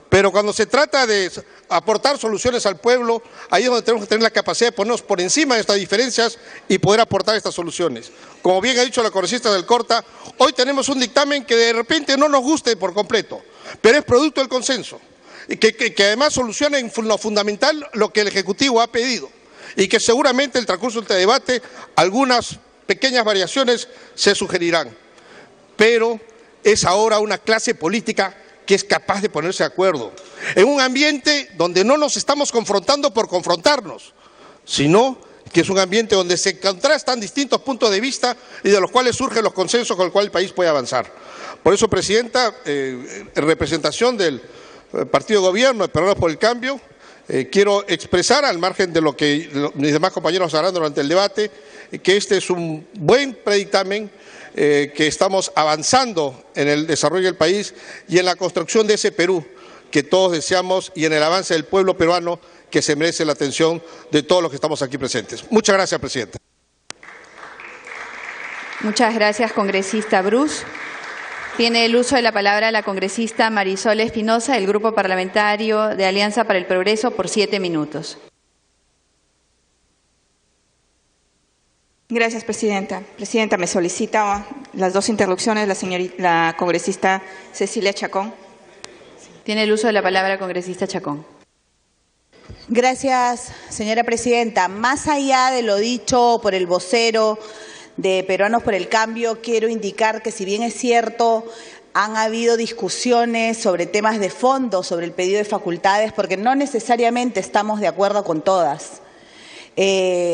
pero cuando se trata de aportar soluciones al pueblo, ahí es donde tenemos que tener la capacidad de ponernos por encima de estas diferencias y poder aportar estas soluciones. Como bien ha dicho la congresista del Corta, hoy tenemos un dictamen que de repente no nos guste por completo, pero es producto del consenso, y que además soluciona en lo fundamental lo que el Ejecutivo ha pedido, y que seguramente en el transcurso del debate algunas pequeñas variaciones se sugerirán, pero es ahora una clase política que es capaz de ponerse de acuerdo, en un ambiente donde no nos estamos confrontando por confrontarnos, sino que es un ambiente donde se contrastan distintos puntos de vista y de los cuales surgen los consensos con los cuales el país puede avanzar. Por eso, Presidenta, en representación del Partido de Gobierno de Peruanos por el Cambio, quiero expresar, al margen de lo que mis demás compañeros harán durante el debate, que este es un buen predictamen, que estamos avanzando en el desarrollo del país y en la construcción de ese Perú que todos deseamos y en el avance del pueblo peruano que se merece la atención de todos los que estamos aquí presentes. Muchas gracias, Presidenta. Muchas gracias, congresista Brus. Tiene el uso de la palabra la congresista Marisol Espinosa, del Grupo Parlamentario de Alianza para el Progreso, por 7 minutos. Gracias, Presidenta. Presidenta, me solicita las dos interrupciones la congresista Cecilia Chacón. Tiene el uso de la palabra congresista Chacón. Gracias, señora Presidenta. Más allá de lo dicho por el vocero de Peruanos por el Cambio, quiero indicar que si bien es cierto, han habido discusiones sobre temas de fondo, sobre el pedido de facultades, porque no necesariamente estamos de acuerdo con todas.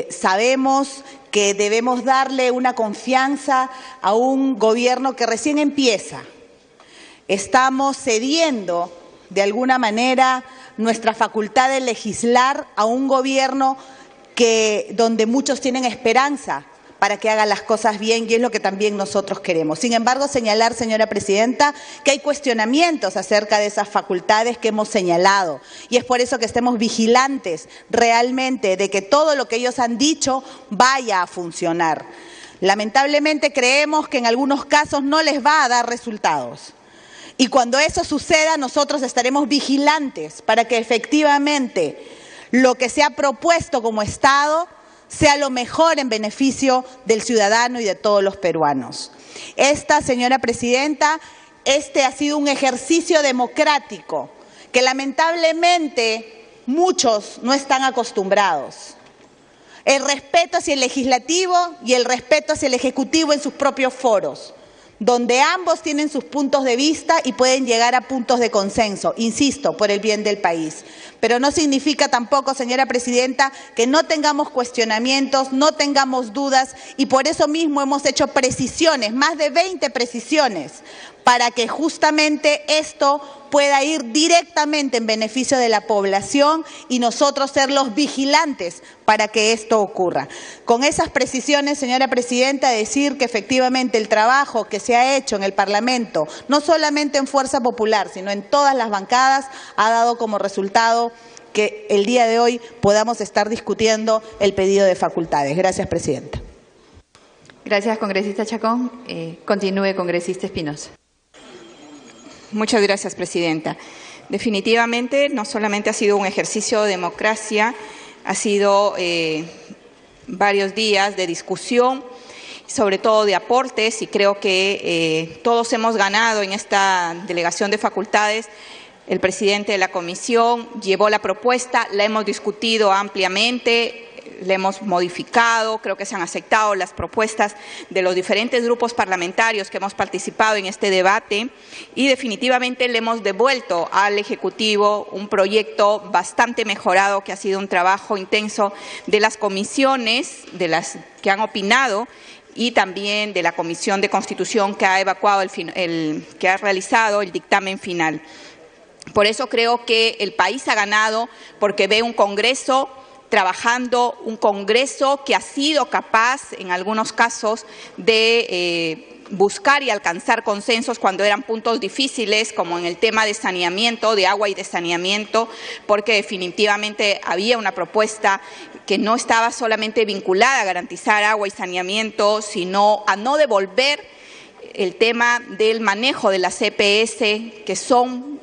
Sabemos que debemos darle una confianza a un gobierno que recién empieza. Estamos cediendo, de alguna manera, nuestra facultad de legislar a un gobierno donde muchos tienen esperanza para que haga las cosas bien, y es lo que también nosotros queremos. Sin embargo, señalar, señora Presidenta, que hay cuestionamientos acerca de esas facultades que hemos señalado, y es por eso que estemos vigilantes realmente de que todo lo que ellos han dicho vaya a funcionar. Lamentablemente creemos que en algunos casos no les va a dar resultados. Y cuando eso suceda, nosotros estaremos vigilantes para que efectivamente lo que se ha propuesto como Estado sea lo mejor en beneficio del ciudadano y de todos los peruanos. Señora Presidenta, ha sido un ejercicio democrático que lamentablemente muchos no están acostumbrados. El respeto hacia el Legislativo y el respeto hacia el Ejecutivo en sus propios foros, donde ambos tienen sus puntos de vista y pueden llegar a puntos de consenso, insisto, por el bien del país. Pero no significa tampoco, señora Presidenta, que no tengamos cuestionamientos, no tengamos dudas, y por eso mismo hemos hecho precisiones, más de 20 precisiones, para que justamente esto pueda ir directamente en beneficio de la población y nosotros ser los vigilantes para que esto ocurra. Con esas precisiones, señora Presidenta, decir que efectivamente el trabajo que se ha hecho en el Parlamento, no solamente en Fuerza Popular, sino en todas las bancadas, ha dado como resultado que el día de hoy podamos estar discutiendo el pedido de facultades. Gracias, Presidenta. Gracias, congresista Chacón. Continúe, congresista Espinosa. Muchas gracias, Presidenta. Definitivamente, no solamente ha sido un ejercicio de democracia, ha sido varios días de discusión, sobre todo de aportes, y creo que todos hemos ganado en esta delegación de facultades. El presidente de la comisión llevó la propuesta, la hemos discutido ampliamente, la hemos modificado, creo que se han aceptado las propuestas de los diferentes grupos parlamentarios que hemos participado en este debate, y definitivamente le hemos devuelto al Ejecutivo un proyecto bastante mejorado, que ha sido un trabajo intenso de las comisiones, de las que han opinado, y también de la Comisión de Constitución que ha que ha realizado el dictamen final. Por eso creo que el país ha ganado, porque ve un Congreso trabajando, un Congreso que ha sido capaz, en algunos casos, de buscar y alcanzar consensos cuando eran puntos difíciles, como en el tema de saneamiento, de agua y de saneamiento, porque definitivamente había una propuesta que no estaba solamente vinculada a garantizar agua y saneamiento, sino a no devolver el tema del manejo de las EPS, que son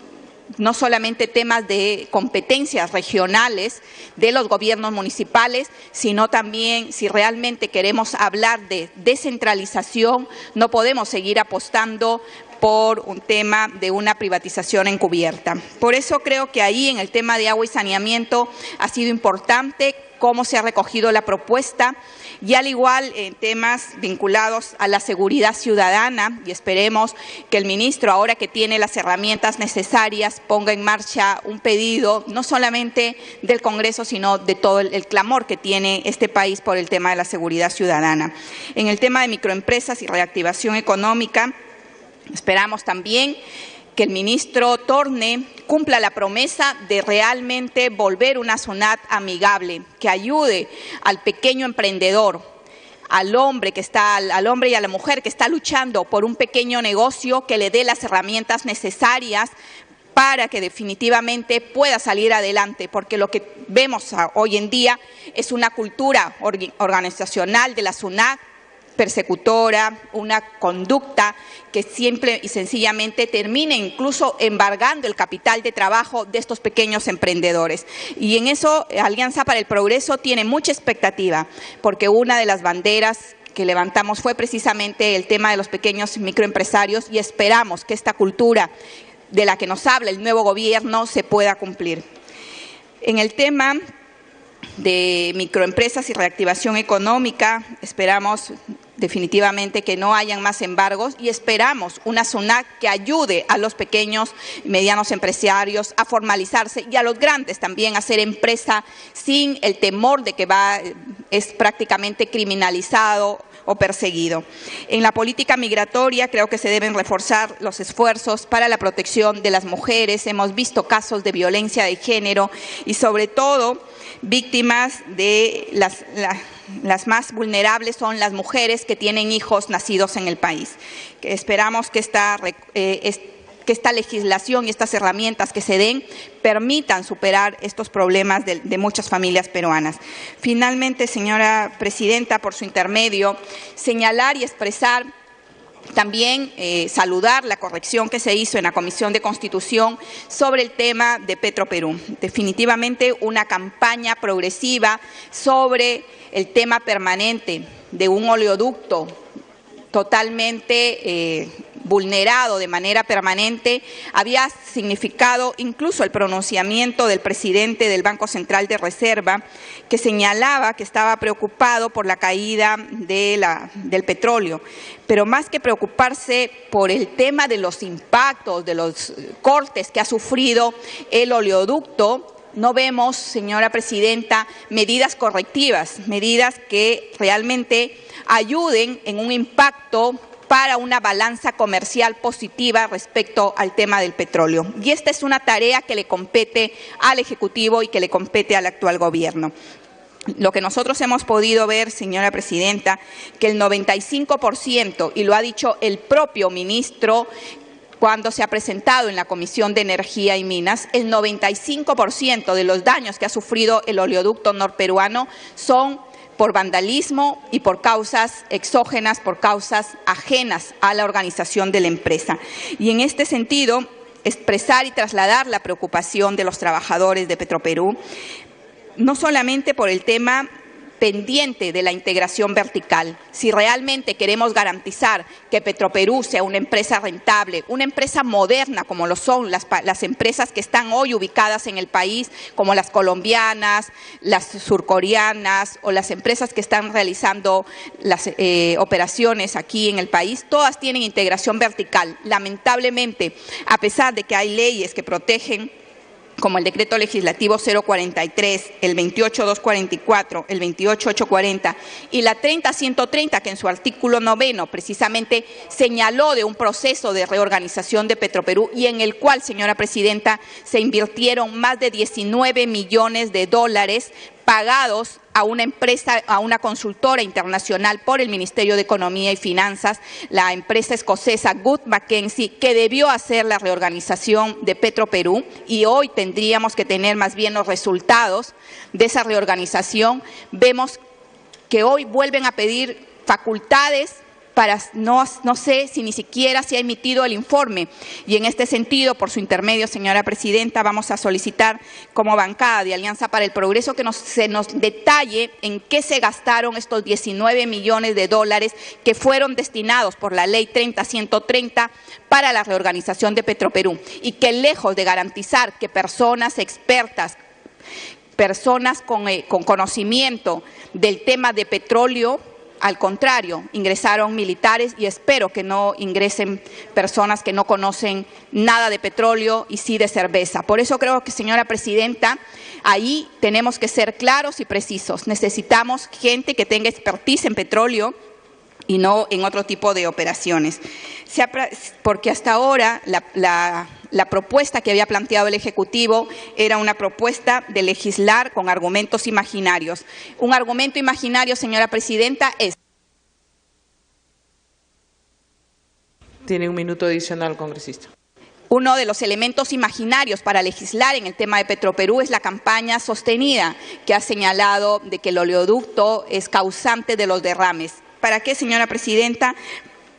no solamente temas de competencias regionales de los gobiernos municipales, sino también, si realmente queremos hablar de descentralización, no podemos seguir apostando por un tema de una privatización encubierta. Por eso creo que ahí, en el tema de agua y saneamiento, ha sido importante cómo se ha recogido la propuesta, y al igual en temas vinculados a la seguridad ciudadana, y esperemos que el ministro, ahora que tiene las herramientas necesarias, ponga en marcha un pedido, no solamente del Congreso, sino de todo el clamor que tiene este país por el tema de la seguridad ciudadana. En el tema de microempresas y reactivación económica, esperamos también que el ministro Torne cumpla la promesa de realmente volver una SUNAT amigable, que ayude al pequeño emprendedor, al hombre y a la mujer que está luchando por un pequeño negocio, que le dé las herramientas necesarias para que definitivamente pueda salir adelante, porque lo que vemos hoy en día es una cultura organizacional de la SUNAT persecutora, una conducta que simple y sencillamente termina incluso embargando el capital de trabajo de estos pequeños emprendedores. Y en eso Alianza para el Progreso tiene mucha expectativa, porque una de las banderas que levantamos fue precisamente el tema de los pequeños microempresarios, y esperamos que esta cultura de la que nos habla el nuevo gobierno se pueda cumplir. En el tema de microempresas y reactivación económica, esperamos definitivamente que no hayan más embargos, y esperamos una SUNAT que ayude a los pequeños y medianos empresarios a formalizarse, y a los grandes también a hacer empresa sin el temor de que es prácticamente criminalizado o perseguido. En la política migratoria creo que se deben reforzar los esfuerzos para la protección de las mujeres. Hemos visto casos de violencia de género y sobre todo víctimas de las más vulnerables son las mujeres que tienen hijos nacidos en el país. Esperamos que esta legislación y estas herramientas que se den permitan superar estos problemas de muchas familias peruanas. Finalmente, señora presidenta, por su intermedio, señalar y expresar también saludar la corrección que se hizo en la Comisión de Constitución sobre el tema de Petroperú. Definitivamente una campaña progresiva sobre el tema permanente de un oleoducto totalmente vulnerado de manera permanente, había significado incluso el pronunciamiento del presidente del Banco Central de Reserva, que señalaba que estaba preocupado por la caída del petróleo. Pero más que preocuparse por el tema de los impactos, de los cortes que ha sufrido el oleoducto, no vemos, señora presidenta, medidas correctivas, medidas que realmente ayuden en un impacto para una balanza comercial positiva respecto al tema del petróleo. Y esta es una tarea que le compete al Ejecutivo y que le compete al actual Gobierno. Lo que nosotros hemos podido ver, señora presidenta, que el 95%, y lo ha dicho el propio ministro cuando se ha presentado en la Comisión de Energía y Minas, el 95% de los daños que ha sufrido el oleoducto norperuano son por vandalismo y por causas exógenas, por causas ajenas a la organización de la empresa. Y en este sentido, expresar y trasladar la preocupación de los trabajadores de Petroperú, no solamente por el tema pendiente de la integración vertical. Si realmente queremos garantizar que Petroperú sea una empresa rentable, una empresa moderna como lo son las empresas que están hoy ubicadas en el país, como las colombianas, las surcoreanas o las empresas que están realizando las operaciones aquí en el país, todas tienen integración vertical. Lamentablemente, a pesar de que hay leyes que protegen como el Decreto Legislativo 043, el 28244, el 28840 y la 30130, que en su artículo 9 precisamente señaló de un proceso de reorganización de Petroperú y en el cual, señora presidenta, se invirtieron más de 19 millones de dólares pagados a una empresa, a una consultora internacional por el Ministerio de Economía y Finanzas, la empresa escocesa Wood Mackenzie, que debió hacer la reorganización de Petroperú, y hoy tendríamos que tener más bien los resultados de esa reorganización. Vemos que hoy vuelven a pedir facultades para, no sé si ni siquiera se ha emitido el informe, y en este sentido, por su intermedio, señora presidenta, vamos a solicitar como bancada de Alianza para el Progreso que se nos detalle en qué se gastaron estos 19 millones de dólares que fueron destinados por la ley 30130 para la reorganización de Petroperú, y que lejos de garantizar que personas expertas, personas con conocimiento del tema de petróleo, al contrario, ingresaron militares, y espero que no ingresen personas que no conocen nada de petróleo y sí de cerveza. Por eso creo que, señora presidenta, ahí tenemos que ser claros y precisos. Necesitamos gente que tenga expertise en petróleo y no en otro tipo de operaciones. Porque hasta ahora la propuesta que había planteado el Ejecutivo era una propuesta de legislar con argumentos imaginarios. Un argumento imaginario, señora presidenta, es... Tiene un minuto adicional, congresista. Uno de los elementos imaginarios para legislar en el tema de Petroperú es la campaña sostenida, que ha señalado de que el oleoducto es causante de los derrames. ¿Para qué, señora presidenta?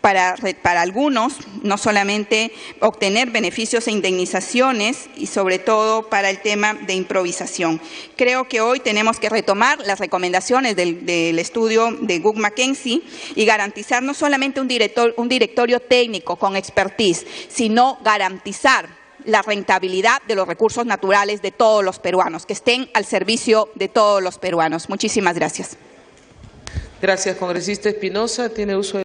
Para algunos, no solamente obtener beneficios e indemnizaciones, y sobre todo para el tema de improvisación. Creo que hoy tenemos que retomar las recomendaciones del estudio de Wood Mackenzie y garantizar no solamente un directorio técnico con expertise, sino garantizar la rentabilidad de los recursos naturales de todos los peruanos, que estén al servicio de todos los peruanos. Muchísimas gracias. Gracias, congresista Espinosa. Tiene uso de